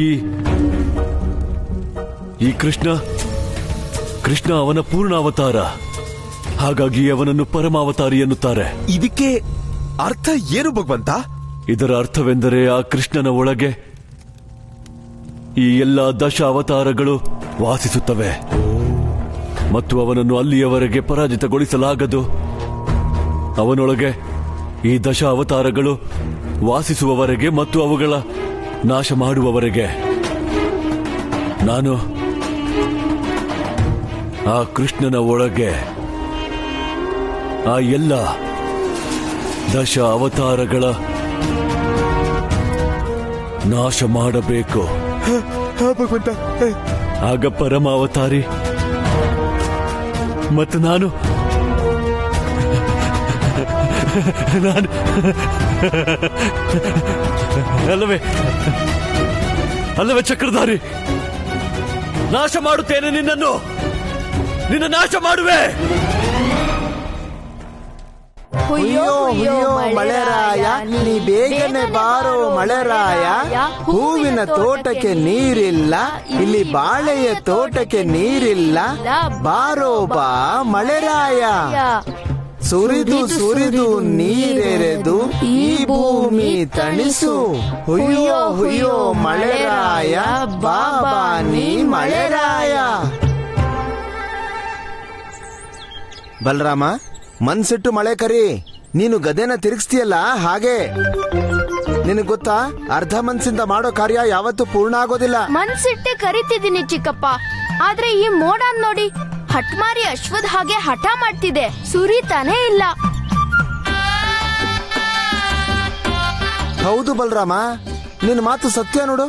ಈ ಕೃಷ್ಣ ಅವನ ಪೂರ್ಣ ಅವತಾರ. ಹಾಗಾಗಿ ಅವನನ್ನು ಪರಮಾವತಾರಿ ಎನ್ನುತ್ತಾರೆ. ಇದಕ್ಕೆ ಅರ್ಥ ಏನು ಭಗವಂತ? ಇದರ ಅರ್ಥವೆಂದರೆ ಆ ಕೃಷ್ಣನ ಒಳಗೆ ಈ ಎಲ್ಲ ದಶ ಅವತಾರಗಳು ವಾಸಿಸುತ್ತವೆ ಮತ್ತು ಅವನನ್ನು ಅಲ್ಲಿಯವರೆಗೆ ಪರಾಜಿತಗೊಳಿಸಲಾಗದು. ಅವನೊಳಗೆ ಈ ದಶ ಅವತಾರಗಳು ವಾಸಿಸುವವರೆಗೆ ಮತ್ತು ಅವುಗಳ ನಾಶ ಮಾಡುವವರೆಗೆ ನಾನು ಆ ಕೃಷ್ಣನ ಒಳಗೆ ಆ ಎಲ್ಲ ದಶ ಅವತಾರಗಳ ನಾಶ ಮಾಡಬೇಕು. ಭಗವಂತ, ಆಗ ಪರಮಾವತಾರಿ ಮತ್ತು ನಾನು ಅಲ್ಲವೇ ಚಕ್ರಧಾರಿ, ನಾಶ ಮಾಡುತ್ತೇನೆ ನಿನ್ನ ನಾಶ ಮಾಡುವೆ. ಹುಯ್ಯೋ ಹುಯ್ಯೋ ಮಳೆರಾಯ, ನೀ ಬೇಗನೆ ಬಾರೋ ಮಳೆರಾಯ. ಹೂವಿನ ತೋಟಕ್ಕೆ ನೀರಿಲ್ಲ, ಇಲ್ಲಿ ಬಾಳೆಯ ತೋಟಕ್ಕೆ ನೀರಿಲ್ಲ. ಬಾರೋ ಬಾ ಮಳೆರಾಯ. ಸುರಿದು ಸುರಿದು ನೀರೆರೆದು ಈ ಭೂಮಿ ತಣಿಸು. ಹುಯ್ಯೋ ಹುಯ್ಯೋ ಮಳೆರಾಯ, ಬಾಬಾ ನೀ ಮಳೆರಾಯ. ಬಲರಾಮ, ಮನ್ಸಿಟ್ಟು ಮಳೆ ಕರಿ. ನೀನು ಗದೆನ ತಿರುಗಿಸ್ತೀಯಲ್ಲ ಹಾಗೆ. ನಿನಗ್ ಗೊತ್ತಾ, ಅರ್ಧ ಮನ್ಸಿಂದ ಮಾಡೋ ಕಾರ್ಯ ಯಾವತ್ತೂ ಪೂರ್ಣ ಆಗೋದಿಲ್ಲ. ಮನ್ಸಿಟ್ಟೆ ಕರಿತಿದ್ದೀನಿ ಚಿಕ್ಕಪ್ಪ, ಆದ್ರೆ ಈ ಮೋಡ ನೋಡಿ ಹಟ್ಮಾರಿ ಅಶ್ವದ್ ಹಾಗೆ ಹಠ ಮಾಡ್ತಿದೆ, ಸುರಿತಾನೇ ಇಲ್ಲ. ಹೌದು ಬಲರಾಮ, ನಿನ್ ಮಾತು ಸತ್ಯ ನೋಡು.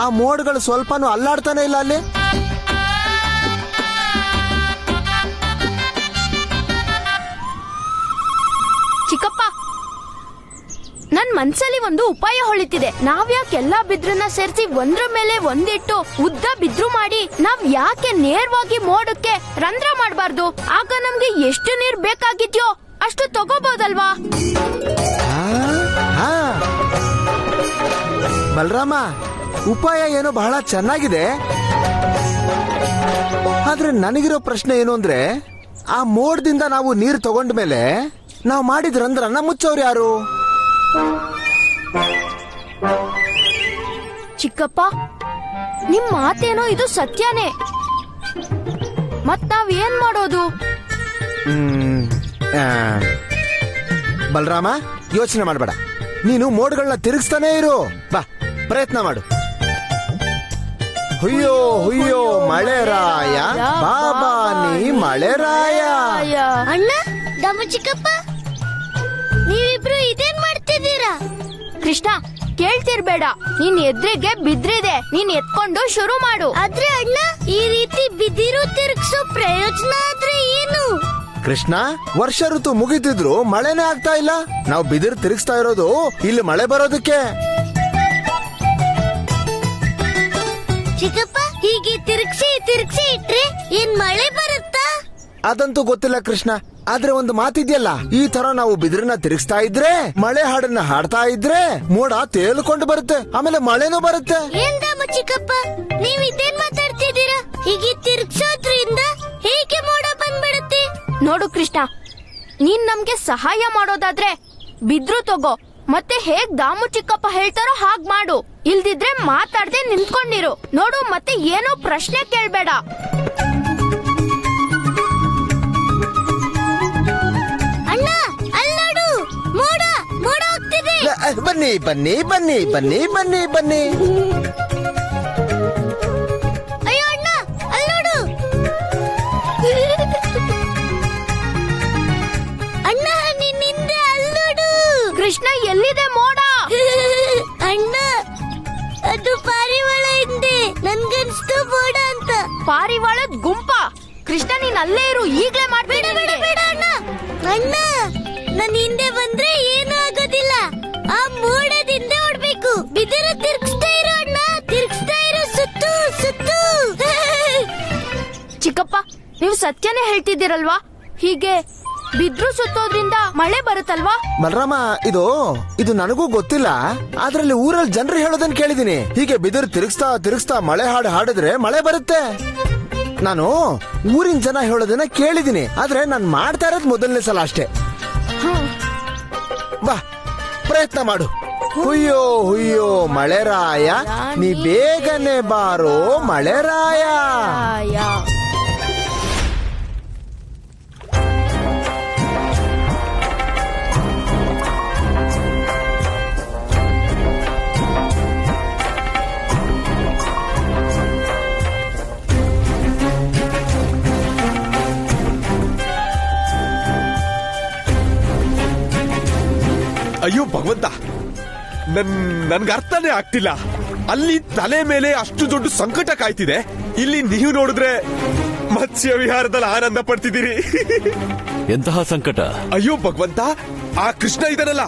ಆ ಮೋಡ್ಗಳು ಸ್ವಲ್ಪನೂ ಅಲ್ಲಾಡ್ತಾನೆ ಇಲ್ಲ ಅಲ್ಲಿ. ಚಿಕ್ಕಪ್ಪ, ನನ್ ಮನ್ಸಲ್ಲಿ ಒಂದು ಉಪಾಯ ಹೊಳಿತಿದೆ. ನಾವ್ಯಾಕೆ ಎಲ್ಲಾ ಬಿದ್ರನ್ನ ಸೇರಿಸಿ ಒಂದ್ರ ಮೇಲೆ ಒಂದಿಟ್ಟು ಉದ್ದ ಬಿದ್ರು ಮಾಡಿ ನಾವ್ ಯಾಕೆ ನೇರವಾಗಿ ಮೋಡಕ್ಕೆ ರಂಧ್ರ ಮಾಡಬಾರ್ದು? ಆಗ ನಮ್ಗೆ ಎಷ್ಟು ನೀರ್ ಬೇಕಾಗಿದ್ಯೋ ಅಷ್ಟು ತಗೋಬಹುದಲ್ವಾ? ಬಲರಾಮ, ಉಪಾಯ ಏನೋ ಬಹಳ ಚೆನ್ನಾಗಿದೆ. ಆದ್ರೆ ನನಗಿರೋ ಪ್ರಶ್ನೆ ಏನು ಅಂದ್ರೆ, ಆ ಮೋಡದಿಂದ ನಾವು ನೀರು ತಗೊಂಡ ಮೇಲೆ ನಾವು ಮಾಡಿದ ರಂಧ್ರನ್ನ ಮುಚ್ಚೋರು ಯಾರು? ಚಿಕ್ಕಪ್ಪ, ನಿಮ್ ಮಾತೇನೋ ಇದು ಸತ್ಯನೇ. ಮತ್ ನಾವ್ ಏನ್ ಮಾಡೋದು? ಬಲರಾಮ, ಯೋಚನೆ ಮಾಡಬೇಡ. ನೀನು ಮೋಡ್ಗಳನ್ನ ತಿರುಗಿಸ್ತಾನೆ ಇರು. ಬಾ, ಪ್ರಯತ್ನ ಮಾಡು. ಹುಯ್ಯೋ ಹುಯ್ಯೋ ಮಳೆರಾಯ, ಬಾಬಾ ನೀ ಮಳೆರಾಯ. ಅಣ್ಣ, ದಮ್ಮ ಚಿಕ್ಕಪ್ಪ, ನೀವಿಬ್ರು ಇದೇನ್ ಮಾಡ್ತಿದ್ದೀರಾ? ಕೃಷ್ಣ, ಕೇಳ್ತಿರ್ಬೇಡ. ನೀನ್ ಎದ್ರಿಗೆ ಬಿದ್ರಿದೆ, ನೀನ್ ಎತ್ಕೊಂಡು ಶುರು ಮಾಡು. ಆದ್ರೆ ಅಣ್ಣ, ಈ ರೀತಿ ಬಿದಿರು ತಿರುಗಿಸೋ ಪ್ರಯೋಜನ ಆದ್ರೆ ಏನು? ಕೃಷ್ಣ, ವರ್ಷ ಋತು ಮುಗಿತಿದ್ರು ಮಳೆನೇ ಆಗ್ತಾ ಇಲ್ಲ. ನಾವು ಬಿದಿರು ತಿರುಗಿಸ್ತಾ ಇರೋದು ಇಲ್ಲಿ ಮಳೆ ಬರೋದಕ್ಕೆ. ಚಿಕ್ಕಪ್ಪ, ಹೀಗೆ ತಿರುಗಿಸಿ ಇಟ್ರೆ ಏನ್ ಮಳೆ ಬರುತ್ತಾ? ಅದಂತೂ ಗೊತ್ತಿಲ್ಲ ಕೃಷ್ಣ. ಆದ್ರೆ ಒಂದು ಮಾತಿದ್ಯಲ್ಲ, ಈ ತರ ನಾವು ಬಿದಿರನ್ನ ತಿರುಗಿಸ್ತಾ ಇದ್ರೆ, ಮಳೆ ಹಾಡನ್ನ ಹಾಡ್ತಾ ಇದ್ರೆ ಮೋಡ ತೇಲ್ಕೊಂಡು ಬರುತ್ತೆ, ಆಮೇಲೆ ಮಳೆನೂ ಬರುತ್ತೆ. ಏನ್ ದಮ್ಮ ಚಿಕ್ಕಪ್ಪ, ನೀವ್ ಇದೇನ್ ಮಾತಾಡ್ತಿದ್ದೀರಾ? ಹೀಗೆ ತಿರುಗಿಸೋದ್ರಿಂದ ಹೇಗೆ ಮೋಡ ಬಂದ್ಬಿಡುತ್ತೆ? ನೋಡು ಕೃಷ್ಣ, ನೀನ್ ನಮ್ಗೆ ಸಹಾಯ ಮಾಡೋದಾದ್ರೆ ಬಿದ್ರು ತಗೋ, ಮತ್ತೆ ಹೇಗ್ ದಾಮು ಚಿಕ್ಕಪ್ಪ ಹೇಳ್ತಾರೋ ಹಾಗ್ ಮಾಡು. ಇಲ್ದಿದ್ರೆ ಮಾತಾಡ್ದೆ ನಿಂತ್ಕೊಂಡಿರು. ನೋಡು, ಮತ್ತೆ ಏನೋ ಪ್ರಶ್ನೆ ಕೇಳ್ಬೇಡ. ಬನ್ನಿ ಬನ್ನಿ ಬನ್ನಿ ಬನ್ನಿ ಬನ್ನಿ ಬನ್ನಿ. ಅಯ್ಯೋ ಅಣ್ಣ, ಅಲ್ಲಿ ನೋಡು. ಅಣ್ಣ, ನಿನ್ನಿಂದ ಅಲ್ಲಿ ನೋಡು. ಕೃಷ್ಣ, ಎಲ್ಲಿದೆ ಮೋಡ? ಅಣ್ಣ, ಅದು ಪಾರಿವಾಳ ಹಿಂದೆ. ನನ್ಗನ್ಸ್ತು ಮೋಡ ಅಂತ. ಪಾರಿವಾಳದ ಗುಂಪ? ಕೃಷ್ಣ, ನೀನ್ ಅಲ್ಲೇ ಇರು, ಈಗ್ಲೇ ಮಾಡ್ಬೇಡ. ಬೇಡ ಅಣ್ಣ. ಅಣ್ಣ, ನನ್ ಹಿಂದೆ ಬಂದ್ರೆ ಏನೂ ಆಗೋದಿಲ್ಲ. ಆ ಮೋಡದಿಂದ ಓಡ್ಬೇಕು. ಬಿದಿರು ತಿರ್ಗಿಸ್ತಾ ಇರು ಅಣ್ಣ, ತಿರ್ಗಿಸ್ತಾ ಇರು, ಸುತ್ತು ಸುತ್ತು. ಚಿಕ್ಕಪ್ಪ, ನೀವು ಸತ್ಯನೇ ಹೇಳ್ತಿದ್ದೀರಲ್ವಾ? ಹೀಗೆ ಬಿದ್ರು ಸುತ್ತೋದ್ರಿಂದ ಮಳೆ ಬರುತ್ತಲ್ವಾ? ಬಲರಾಮ, ಇದು ನನಗೂ ಗೊತ್ತಿಲ್ಲ. ಅದ್ರಲ್ಲಿ ಊರಲ್ಲಿ ಜನರು ಹೇಳೋದನ್ನ ಕೇಳಿದೀನಿ. ಹೀಗೆ ಬಿದಿರು ತಿರುಗಿಸ್ತಾ ತಿರುಗಿಸ್ತಾ ಮಳೆ ಹಾಡು ಹಾಡಿದ್ರೆ ಮಳೆ ಬರುತ್ತೆ. ನಾನು ಊರಿನ ಜನ ಹೇಳೋದನ್ನ ಕೇಳಿದೀನಿ. ಆದ್ರೆ ನಾನು ಮಾಡ್ತಾ ಇರೋದು ಮೊದಲನೇ ಸಲ ಅಷ್ಟೇ. ಬಾ, ಪ್ರಯತ್ನ ಮಾಡು. ಹುಯ್ಯೋ ಹುಯ್ಯೋ ಮಳೆರಾಯ, ನೀ ಬೇಗನೆ ಬಾರೋ ಮಳೆರಾಯ. ಅಯ್ಯೋ ಭಗವಂತ, ನನ್ಗೆ ಅರ್ಥನೇ ಆಗ್ತಿಲ್ಲ. ಅಲ್ಲಿ ತಲೆ ಮೇಲೆ ಅಷ್ಟು ದೊಡ್ಡ ಸಂಕಟ ಕಾಯ್ತಿದೆ, ಇಲ್ಲಿ ನೀವು ನೋಡಿದ್ರೆ ಮತ್ಸ್ಯ ವಿಹಾರದಲ್ಲಿ ಆನಂದ ಪಡ್ತಿದ್ದೀರಿ. ಎಂತಹ ಸಂಕಟ? ಅಯ್ಯೋ ಭಗವಂತ, ಆ ಕೃಷ್ಣ ಇದನ್ನಲ್ಲ,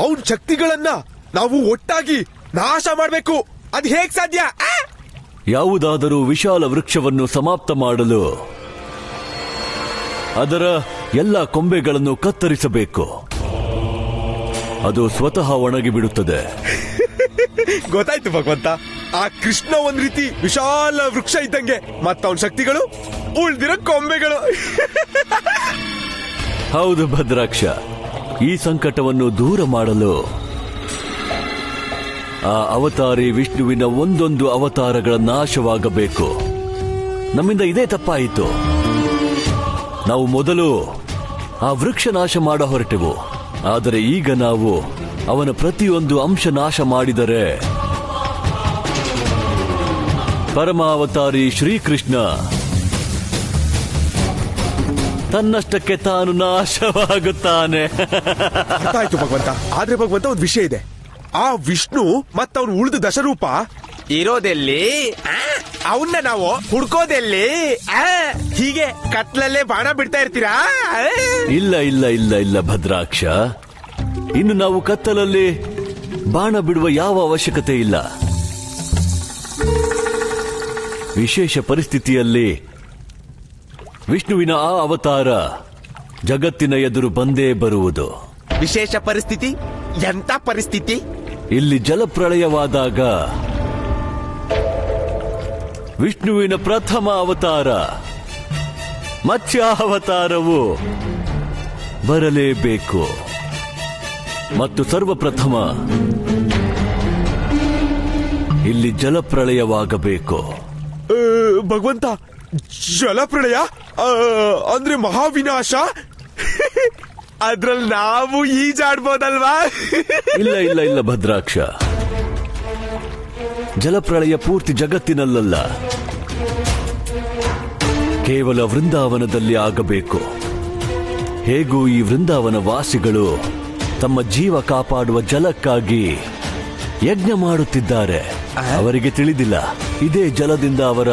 ಅವನ್ ಶಕ್ತಿಗಳನ್ನ ನಾವು ಒಟ್ಟಾಗಿ ನಾಶ ಮಾಡ್ಬೇಕು. ಅದ್ ಹೇಗ್ ಸಾಧ್ಯ? ಯಾವುದಾದರೂ ವಿಶಾಲ ವೃಕ್ಷವನ್ನು ಸಮಾಪ್ತ ಮಾಡಲು ಅದರ ಎಲ್ಲ ಕೊಂಬೆಗಳನ್ನು ಕತ್ತರಿಸಬೇಕು. ಅದು ಸ್ವತಃ ಒಣಗಿ ಬಿಡುತ್ತದೆ. ಗೊತ್ತಾಯ್ತು ಭಗವಂತ. ಆ ಕೃಷ್ಣ ಒಂದ್ ರೀತಿ ವಿಶಾಲ ವೃಕ್ಷ ಇದ್ದಂಗೆ, ಮತ್ತವನ್ ಶಕ್ತಿಗಳು ಉಳ್ದಿರೋ ಕೊಂಬೆಗಳು. ಹೌದು ಭದ್ರಾಕ್ಷ, ಈ ಸಂಕಟವನ್ನು ದೂರ ಮಾಡಲು ಆ ಅವತಾರಿ ವಿಷ್ಣುವಿನ ಒಂದೊಂದು ಅವತಾರಗಳ ನಾಶವಾಗಬೇಕು. ನಮ್ಮಿಂದ ಇದೇ ತಪ್ಪಾಯಿತು. ನಾವು ಮೊದಲು ಆ ವೃಕ್ಷ ನಾಶ ಮಾಡ ಹೊರಟೆವು. ಆದರೆ ಈಗ ನಾವು ಅವನ ಪ್ರತಿಯೊಂದು ಅಂಶ ನಾಶ ಮಾಡಿದರೆ ಪರಮಾವತಾರಿ ಶ್ರೀಕೃಷ್ಣ ತನ್ನಷ್ಟಕ್ಕೆ ತಾನು ನಾಶವಾಗುತ್ತಾನೆ. ಗೊತ್ತಾಯ್ತು ಭಗವಂತ. ಆದ್ರೆ ಭಗವಂತ, ಒಂದು ವಿಷಯ ಇದೆ. ಆ ವಿಷ್ಣು ಮತ್ತವನು ಉಳಿದ ದಶರೂಪ ಇರೋದೆಲ್ಲಿ? ಅವನ್ನ ನಾವು ಹುಡ್ಕೋದೆಲ್ಲಿ? ಹೀಗೆ ಕತ್ಲಲ್ಲೇ ಬಾಣ ಬಿಡ್ತಾ ಇರ್ತೀರಾ? ಇಲ್ಲ ಇಲ್ಲ ಇಲ್ಲ ಇಲ್ಲ ಭದ್ರಾಕ್ಷ, ಇನ್ನು ನಾವು ಕತ್ತಲಲ್ಲಿ ಬಾಣ ಬಿಡುವ ಯಾವ ಅವಶ್ಯಕತೆ ಇಲ್ಲ. ವಿಶೇಷ ಪರಿಸ್ಥಿತಿಯಲ್ಲಿ ವಿಷ್ಣುವಿನ ಆ ಅವತಾರ ಜಗತ್ತಿನ ಎದುರು ಬಂದೇ ಬರುವುದು. ವಿಶೇಷ ಪರಿಸ್ಥಿತಿ? ಎಂತ ಪರಿಸ್ಥಿತಿ? ಇಲ್ಲಿ ಜಲಪ್ರಳಯವಾದಾಗ ವಿಷ್ಣುವಿನ ಪ್ರಥಮ ಅವತಾರ ಮತ್ಸ್ಯಾವತಾರವು ಬರಲೇಬೇಕು. ಮತ್ತು ಸರ್ವಪ್ರಥಮ ಇಲ್ಲಿ ಜಲಪ್ರಳಯವಾಗಬೇಕು. ಭಗವಂತ, ಜಲಪ್ರಳಯ ಅಂದ್ರೆ ಮಹಾವಿನಾಶ? ಅದ್ರಲ್ಲಿ ನಾವು ಈಜಾಡ್ಬೋದಲ್ವಾ? ಇಲ್ಲ ಇಲ್ಲ ಇಲ್ಲ ಭದ್ರಾಕ್ಷ, ಜಲಪ್ರಳಯ ಪೂರ್ತಿ ಜಗತ್ತಿನಲ್ಲ, ಕೇವಲ ವೃಂದಾವನದಲ್ಲಿ ಆಗಬೇಕು. ಹೇಗೂ ಈ ವೃಂದಾವನ ವಾಸಿಗಳು ತಮ್ಮ ಜೀವ ಕಾಪಾಡುವ ಜಲಕ್ಕಾಗಿ ಯಜ್ಞ ಮಾಡುತ್ತಿದ್ದಾರೆ. ಅವರಿಗೆ ತಿಳಿದಿಲ್ಲ, ಇದೇ ಜಲದಿಂದ ಅವರ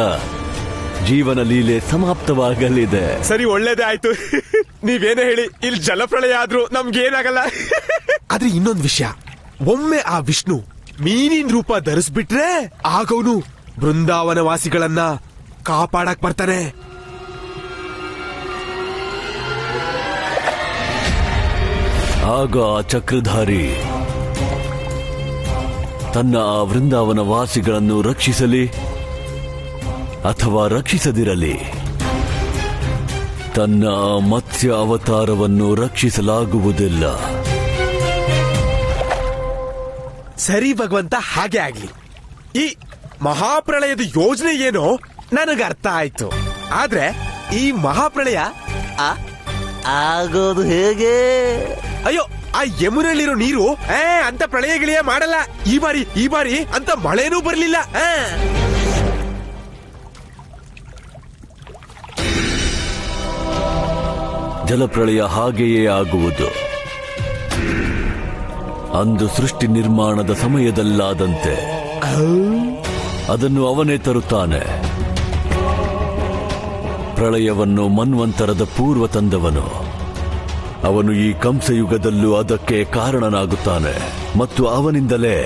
ಜೀವನ ಲೀಲೆ ಸಮಾಪ್ತವಾಗಲಿದೆ. ಸರಿ, ಒಳ್ಳೇದೇ ಆಯ್ತು. ನೀವೇನೇ ಹೇಳಿ, ಇಲ್ಲಿ ಜಲಪ್ರಳಯ ಆದ್ರೂ ನಮ್ಗೇನಾಗಲ್ಲ. ಆದ್ರೆ ಇನ್ನೊಂದು ವಿಷಯ, ಒಮ್ಮೆ ಆ ವಿಷ್ಣು ಮೀನಿನ ರೂಪ ಧರಿಸ್ಬಿಟ್ರೆ ಆಗವನು ಬೃಂದಾವನ ವಾಸಿಗಳನ್ನ ಕಾಪಾಡಕ್ ಬರ್ತಾನೆ. ಆಗ ಆ ಚಕ್ರಧಾರಿ ತನ್ನ ಆ ವೃಂದಾವನ ವಾಸಿಗಳನ್ನು ರಕ್ಷಿಸಲಿ ಅಥವಾ ರಕ್ಷಿಸದಿರಲಿ, ತನ್ನ ಮತ್ಸ್ಯ ಅವತಾರವನ್ನು ರಕ್ಷಿಸಲಾಗುವುದಿಲ್ಲ. ಸರಿ ಭಗವಂತ, ಹಾಗೆ ಆಗ್ಲಿ. ಈ ಮಹಾಪ್ರಳಯದ ಯೋಜನೆ ಏನೋ ನನಗೆ ಅರ್ಥ ಆಯ್ತು. ಆದ್ರೆ ಈ ಮಹಾಪ್ರಳಯ ಆಗೋದು ಹೇಗೆ? ಅಯ್ಯೋ, ಆ ಯಮುನಲ್ಲಿರೋ ನೀರು ಅಂತ ಪ್ರಳಯ ಗಿಳಿಯ ಮಾಡಲ್ಲ. ಈ ಬಾರಿ ಅಂತ ಮಳೆನೂ ಬರ್ಲಿಲ್ಲ. ಜಲಪ್ರಳಯ ಹಾಗೆಯೇ ಆಗುವುದು. ಅಂದು ಸೃಷ್ಟಿ ನಿರ್ಮಾಣದ ಸಮಯದಲ್ಲಾದಂತೆ ಅದನ್ನು ಅವನೇ ತರುತ್ತಾನೆ. ಪ್ರಳಯವನ್ನು ಮನ್ವಂತರದ ಪೂರ್ವ ತಂದವನು. ಅವನು ಈ ಕಂಸಯುಗದಲ್ಲೂ ಅದಕ್ಕೆ ಕಾರಣನಾಗುತ್ತಾನೆ ಮತ್ತು ಅವನಿಂದಲೇ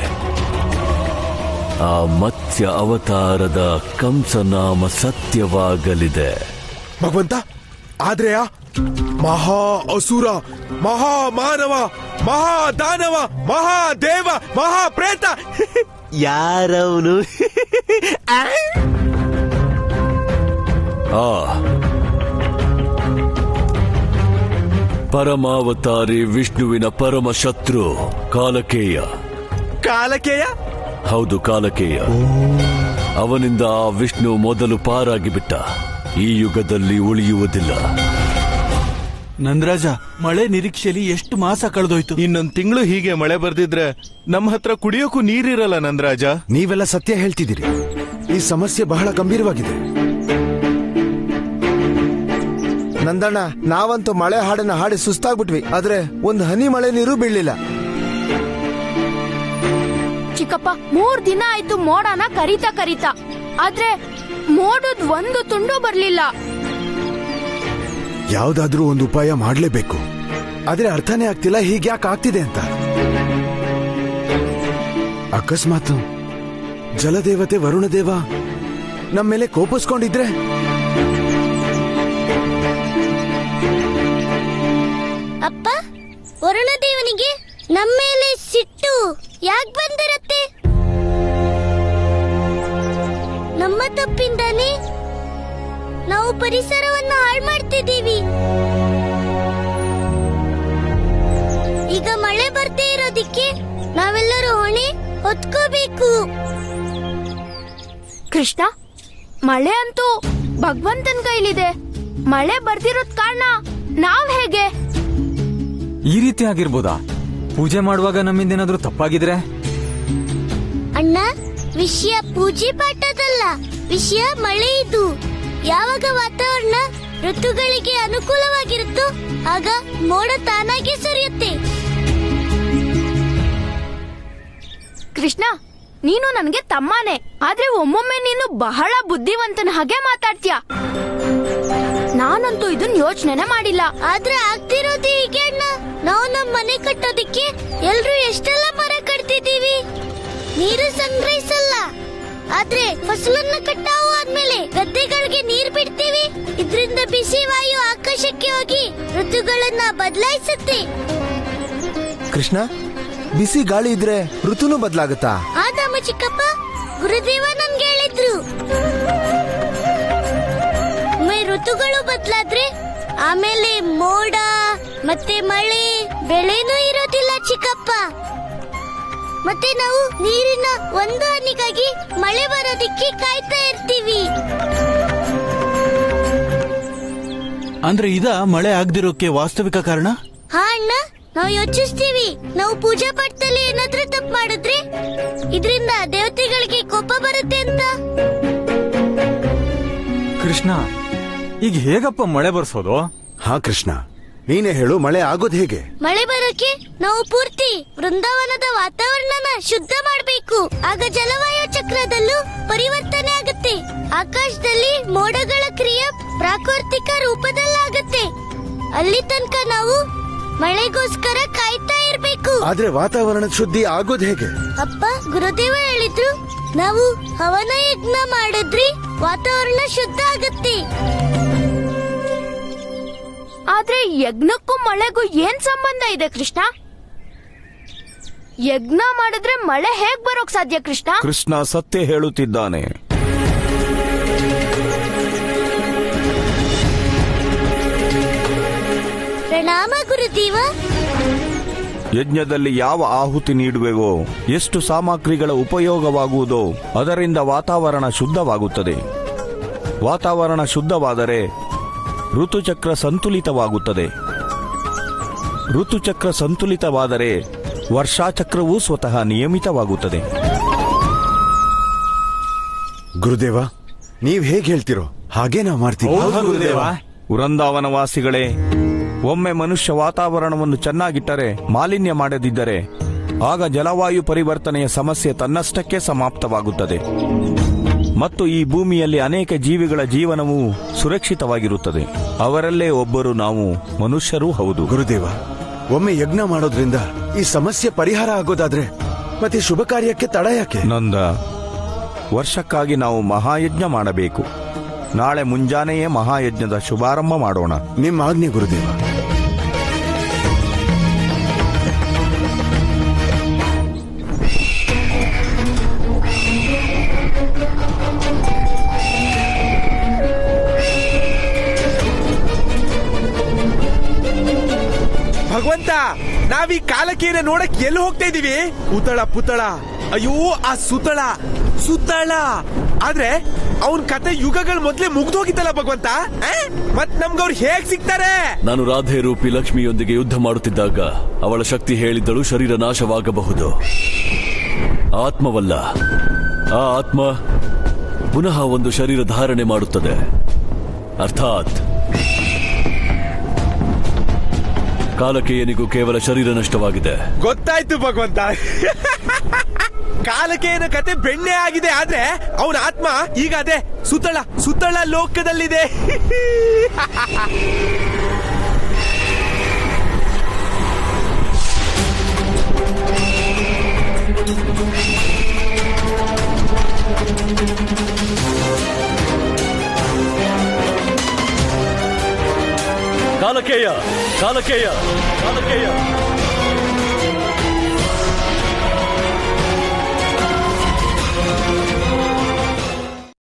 ಆ ಮತ್ಸ್ಯ ಅವತಾರದ ಕಂಸನಾಮ ಸತ್ಯವಾಗಲಿದೆ. ಭಗವಂತ, ಆದ್ರೆ ಮಹಾ ಅಸುರ, ಮಹಾಮಾನವ, ಮಹಾದಾನವ, ಮಹಾದೇವ, ಮಹಾಪ್ರೇತ ಯಾರವನು? ಪರಮಾವತಾರಿ ವಿಷ್ಣುವಿನ ಪರಮ ಶತ್ರು ಕಾಲಕೇಯ. ಕಾಲಕೇಯ? ಹೌದು, ಕಾಲಕೇಯ. ಅವನಿಂದ ಆ ವಿಷ್ಣು ಮೊದಲು ಪಾರಾಗಿ ಬಿಟ್ಟ. ಈ ಯುಗದಲ್ಲಿ ಉಳಿಯುವುದಿಲ್ಲ. ನಂದರಾಜ, ಮಳೆ ನಿರೀಕ್ಷೆಯಲ್ಲಿ ಎಷ್ಟು ಮಾಸ ಕಳೆದೋಯ್ತು. ಇನ್ನೊಂದ್ ತಿಂಗಳು ಹೀಗೆ ಮಳೆ ಬರ್ದಿದ್ರೆ ನಮ್ಮ ಹತ್ರ ಕುಡಿಯೋಕು ನೀರಿರಲ್ಲ ನಂದರಾಜ. ನೀವೆಲ್ಲ ಸತ್ಯ ಹೇಳ್ತಿದ್ದೀರಿ. ಈ ಸಮಸ್ಯೆ ಬಹಳ ಗಂಭೀರವಾಗಿದೆ. ನಂದಣ್ಣ, ನಾವಂತೂ ಮಳೆ ಹಾಡನ್ನ ಹಾಡಿ ಸುಸ್ತಾಗ್ಬಿಟ್ವಿ. ಆದ್ರೆ ಒಂದು ಹನಿ ಮಳೆ ನೀರು ಬೀಳಲಿಲ್ಲ. ಚಿಕ್ಕಪ್ಪ, 3 ದಿನ ಆಯ್ತು ಮೋಡನ ಕರೀತಾ, ಆದ್ರೆ ಮೋಡದ್ ಒಂದು ತುಂಡು ಬರ್ಲಿಲ್ಲ. ಯಾವ್ದಾದ್ರೂ ಒಂದು ಉಪಾಯ ಮಾಡ್ಲೇಬೇಕು. ಆದ್ರೆ ಅರ್ಥನೇ ಆಗ್ತಿಲ್ಲ ಹೀಗ್ಯಾಕೆ ಆಗ್ತಿದೆ ಅಂತ. ಅಕಸ್ಮಾತ್ ಜಲದೇವತೆ ವರುಣದೇವ ನಮ್ಮ ಮೇಲೆ ಕೋಪಿಸ್ಕೊಂಡಿದ್ರೆ? ಅಪ್ಪ, ವರುಣದೇವನಿಗೆ ನಮ್ಮ ಮೇಲೆ ಸಿಟ್ಟು ಯಾಕೆ ಬಂದಿರತ್ತೆ? ನಮ್ಮ ತಪ್ಪಿಂದಾನೇ ನಾವು ಪರಿಸರವನ್ನು ಹಾಳು ಮಾಡ್ತಿದ್ದೀವಿ. ಈಗ ಮಳೆ ಬರ್ದೇ ಇರೋದಿಕ್ಕೆ ನಾವೆಲ್ಲರೂ ಹೊಣೆ ಹೊತ್ಕೋಬೇಕು. ಕೃಷ್ಣ, ಮಳೆ ಅಂತೂ ಭಗವಂತನ ಕೈಲಿದೆ. ಮಳೆ ಬರ್ದಿರೋದ್ ಕಾರಣ ನಾವ್ ಹೇಗೆ? ಈ ರೀತಿ ಆಗಿರ್ಬೋದಾ? ಪೂಜೆ ಮಾಡುವಾಗ ನಮ್ಮಿಂದ ಏನಾದ್ರೂ ತಪ್ಪಾಗಿದ್ರೆ? ಅಣ್ಣ, ವಿಷಯ ಪೂಜೆ ಪಾಠದಲ್ಲ, ವಿಷಯ ಮಳೆ ಇದು. ಯಾವಾಗ ವಾತಾವರಣ ಋತುಗಳಿಗೆ ಅನುಕೂಲವಾಗಿರುತ್ತೋ ಆಗ ಮೋಡ ತಾನಾಗೆ ಸುರಿಯುತ್ತೆ. ಕೃಷ್ಣ, ನೀನು ನನಗೆ ತಮ್ಮನೇ, ಆದ್ರೆ ಒಮ್ಮೊಮ್ಮೆ ನೀನು ಬಹಳ ಬುದ್ಧಿವಂತನ ಹಾಗೆ ಮಾತಾಡ್ತೀಯ. ನಾನಂತೂ ಇದನ್ನ ಯೋಚನೆ ಮಾಡಿಲ್ಲ. ಆದ್ರೆ ಆಗ್ತಿರೋದು ಹೀಗೆ ಅಣ್ಣ. ನಾವು ನಮ್ಮ ಮನೆ ಕಟ್ಟೋದಿಕ್ಕೆ ಎಲ್ರು ಎಷ್ಟೆಲ್ಲ ಮರ ಕಟ್ತಿದ್ದೀವಿ, ನೀರು ಸಂಗ್ರಹಿಸಲ್ಲ. ಆದ್ರೆ ಫಸಲನ್ನ ಕಟ್ಟಾವು ಆದ್ಮೇಲೆ ಗದ್ದೆಗಳಿಗೆ ನೀರ್ ಬಿಡ್ತೀವಿ. ಇದರಿಂದ ಬಿಸಿ ವಾಯು ಆಕಾಶಕ್ಕೆ ಹೋಗಿ ಋತುಗಳನ್ನ ಬದಲಾಯಿಸುತ್ತೆ. ಕೃಷ್ಣ, ಬಿಸಿ ಗಾಳಿ ಇದ್ರೆ ಋತುನು ಬದಲಾಗುತ್ತಾ? ನಮ್ಮ ಚಿಕ್ಕಪ್ಪ ಗುರುದೇವ ನನ್ಗೆ ಹೇಳಿದ್ರು. ಋತುಗಳು ಬದಲಾದ್ರೆ ಆಮೇಲೆ ಮೋಡ ಮತ್ತೆ ಮಳೆ ಬೆಳೆನೂ ಇರೋದಿಲ್ಲ ಚಿಕ್ಕಪ್ಪ. ಮತ್ತೆ ನಾವು ನೀರಿನ ಒಂದು ಹನಿಗಾಗಿ ಮಳೆ ಬರೋದಿಕ್ಕೆ ಕಾಯ್ತಾ ಇರ್ತೀವಿ. ಅಂದ್ರೆ ಇದ ಮಳೆ ಆಗದಿರೋಕೆ ವಾಸ್ತವಿಕ ಕಾರಣ? ಹಾ ಅಣ್ಣ, ನಾವು ಯೋಚಿಸ್ತೀವಿ. ನಾವು ಪೂಜಾ ಪಾಠದಲ್ಲಿ ಏನಾದ್ರೂ ತಪ್ಪು ಮಾಡಿದ್ರೆ ಇದರಿಂದ ದೇವತೆಗಳಿಗೆ ಕೋಪ ಬರುತ್ತೆ ಅಂತ. ಕೃಷ್ಣ, ಈಗ ಹೇಗಪ್ಪ ಮಳೆ ಬರ್ಸೋದು? ಹಾ ಕೃಷ್ಣ, ನೀನೇ ಹೇಳು, ಮಳೆ ಆಗೋದು ಹೇಗೆ? ಮಳೆ ಬರೋಕೆ ನಾವು ಪೂರ್ತಿ ವೃಂದಾವನದ ವಾತಾವರಣನ ಶುದ್ಧ ಮಾಡಬೇಕು. ಆಗ ಜಲವಾಯು ಚಕ್ರದಲ್ಲೂ ಪರಿವರ್ತನೆ ಆಗುತ್ತೆ. ಆಕಾಶದಲ್ಲಿ ಮೋಡಗಳ ಕ್ರಿಯೆ ಪ್ರಾಕೃತಿಕ ರೂಪದಲ್ಲಾಗತ್ತೆ. ಅಲ್ಲಿ ತನಕ ನಾವು ಮಳೆಗೋಸ್ಕರ ಕಾಯ್ತಾ ಇರ್ಬೇಕು. ಆದ್ರೆ ವಾತಾವರಣ ಶುದ್ಧಿ ಆಗೋದು ಹೇಗೆ? ಅಪ್ಪ ಗುರುದೇವ ಹೇಳಿದ್ರು, ನಾವು ಹವನ ಯಜ್ಞ ಮಾಡಿದ್ರಿ ವಾತಾವರಣ ಶುದ್ಧ ಆಗತ್ತೆ. ಆದ್ರೆ ಯಜ್ಞಕ್ಕೂ ಮಳೆಗೂ ಏನ್ ಸಂಬಂಧ ಇದೆ ಕೃಷ್ಣ? ಯಜ್ಞ ಮಾಡಿದ್ರೆ ಮಳೆ ಹೇಗ್ ಬರೋಕ್ ಸಾಧ್ಯ ಕೃಷ್ಣ? ಕೃಷ್ಣ ಸತ್ಯ ಹೇಳುತ್ತಿದ್ದಾನೆ. ಪ್ರಣಾಮ ಗುರುದೇವ. ಯಜ್ಞದಲ್ಲಿ ಯಾವ ಆಹುತಿ ನೀಡುವೆವೋ, ಎಷ್ಟು ಸಾಮಗ್ರಿಗಳ ಉಪಯೋಗವಾಗುವುದೋ ಅದರಿಂದ ವಾತಾವರಣ ಶುದ್ಧವಾಗುತ್ತದೆ. ವಾತಾವರಣ ಶುದ್ಧವಾದರೆ ಋತುಚಕ್ರ ಸಂತುಲಿತವಾಗುತ್ತದೆ. ಋತುಚಕ್ರ ಸಂತುಲಿತವಾದರೆ ವರ್ಷಾಚಕ್ರವೂ ಸ್ವತಃ ನಿಯಮಿತವಾಗುತ್ತದೆ. ಗುರುದೇವ, ನೀವ್ ಹೇಗ್ ಹೇಳ್ತಿರೋ ಹಾಗೆ ನಾವು ಮಾಡ್ತೀವಿ. ವೃಂದಾವನವಾಸಿಗಳೇ, ಒಮ್ಮೆ ಮನುಷ್ಯ ವಾತಾವರಣವನ್ನು ಚೆನ್ನಾಗಿಟ್ಟರೆ, ಮಾಲಿನ್ಯ ಮಾಡದಿದ್ದರೆ, ಆಗ ಜಲವಾಯು ಪರಿವರ್ತನೆಯ ಸಮಸ್ಯೆ ತನ್ನಷ್ಟಕ್ಕೆ ಸಮಾಪ್ತವಾಗುತ್ತದೆ ಮತ್ತು ಈ ಭೂಮಿಯಲ್ಲಿ ಅನೇಕ ಜೀವಿಗಳ ಜೀವನವು ಸುರಕ್ಷಿತವಾಗಿರುತ್ತದೆ. ಅವರಲ್ಲೇ ಒಬ್ಬರು ನಾವು ಮನುಷ್ಯರೂ ಹೌದು. ಗುರುದೇವ, ಒಮ್ಮೆ ಯಜ್ಞ ಮಾಡೋದ್ರಿಂದ ಈ ಸಮಸ್ಯೆ ಪರಿಹಾರ ಆಗೋದಾದ್ರೆ ಮತ್ತೆ ಶುಭ ಕಾರ್ಯಕ್ಕೆ ತಡ ಯಾಕೆ? ನಂದ, ವರ್ಷಕ್ಕಾಗಿ ನಾವು ಮಹಾಯಜ್ಞ ಮಾಡಬೇಕು. ನಾಳೆ ಮುಂಜಾನೆಯೇ ಮಹಾಯಜ್ಞದ ಶುಭಾರಂಭ ಮಾಡೋಣ. ನಿಮ್ಮ ಆಜ್ಞೆ ಗುರುದೇವ. ಭಗವಂತ, ನಾವೀ ಕಾಲಕೇನ ನೋಡಕ್ ಎಲ್ಲಿ ಹೋಗ್ತಾ ಇದೀವಿ? ಉತಳ ಪುತಳ, ಅಯ್ಯೋ ಆ ಸುತಳ ಸುತಳ. ಆದ್ರೆ ಅವನ್ ಕತೆ ಯುಗಗಳ ಮೊದ್ಲೇ ಮುಗ್ದೋಗಿತ್ತಲ್ಲ ಭಗವಂತ. ಮತ್ ನಮ್ಗವ್ರು ಹೇಗ್ ಸಿಗ್ತಾರೆ? ನಾನು ರಾಧೆ ರೂಪಿ ಲಕ್ಷ್ಮಿಯೊಂದಿಗೆ ಯುದ್ಧ ಮಾಡುತ್ತಿದ್ದಾಗ ಅವಳ ಶಕ್ತಿ ಹೇಳಿದ್ದಳು ಶರೀರ ನಾಶವಾಗಬಹುದು, ಆತ್ಮವಲ್ಲ. ಆ ಆತ್ಮ ಪುನಃ ಒಂದು ಶರೀರ ಧಾರಣೆ ಮಾಡುತ್ತದೆ. ಅರ್ಥಾತ್ ಕಾಲಕೇಯನಿಗೂ ಕೇವಲ ಶರೀರ ನಷ್ಟವಾಗಿದೆ. ಗೊತ್ತಾಯ್ತು ಭಗವಂತ. ಕಾಲಕೇಯನ ಕತೆ ಬೆಣ್ಣೆ ಆಗಿದೆ, ಆದ್ರೆ ಅವನ ಆತ್ಮ ಈಗ ಅದೇ ಸುತಳ ಸುತಳ ಲೋಕದಲ್ಲಿದೆ. ಕಾಲಕೇಯ ಕಾಲಕೇಯ ಕಾಲಕೇಯ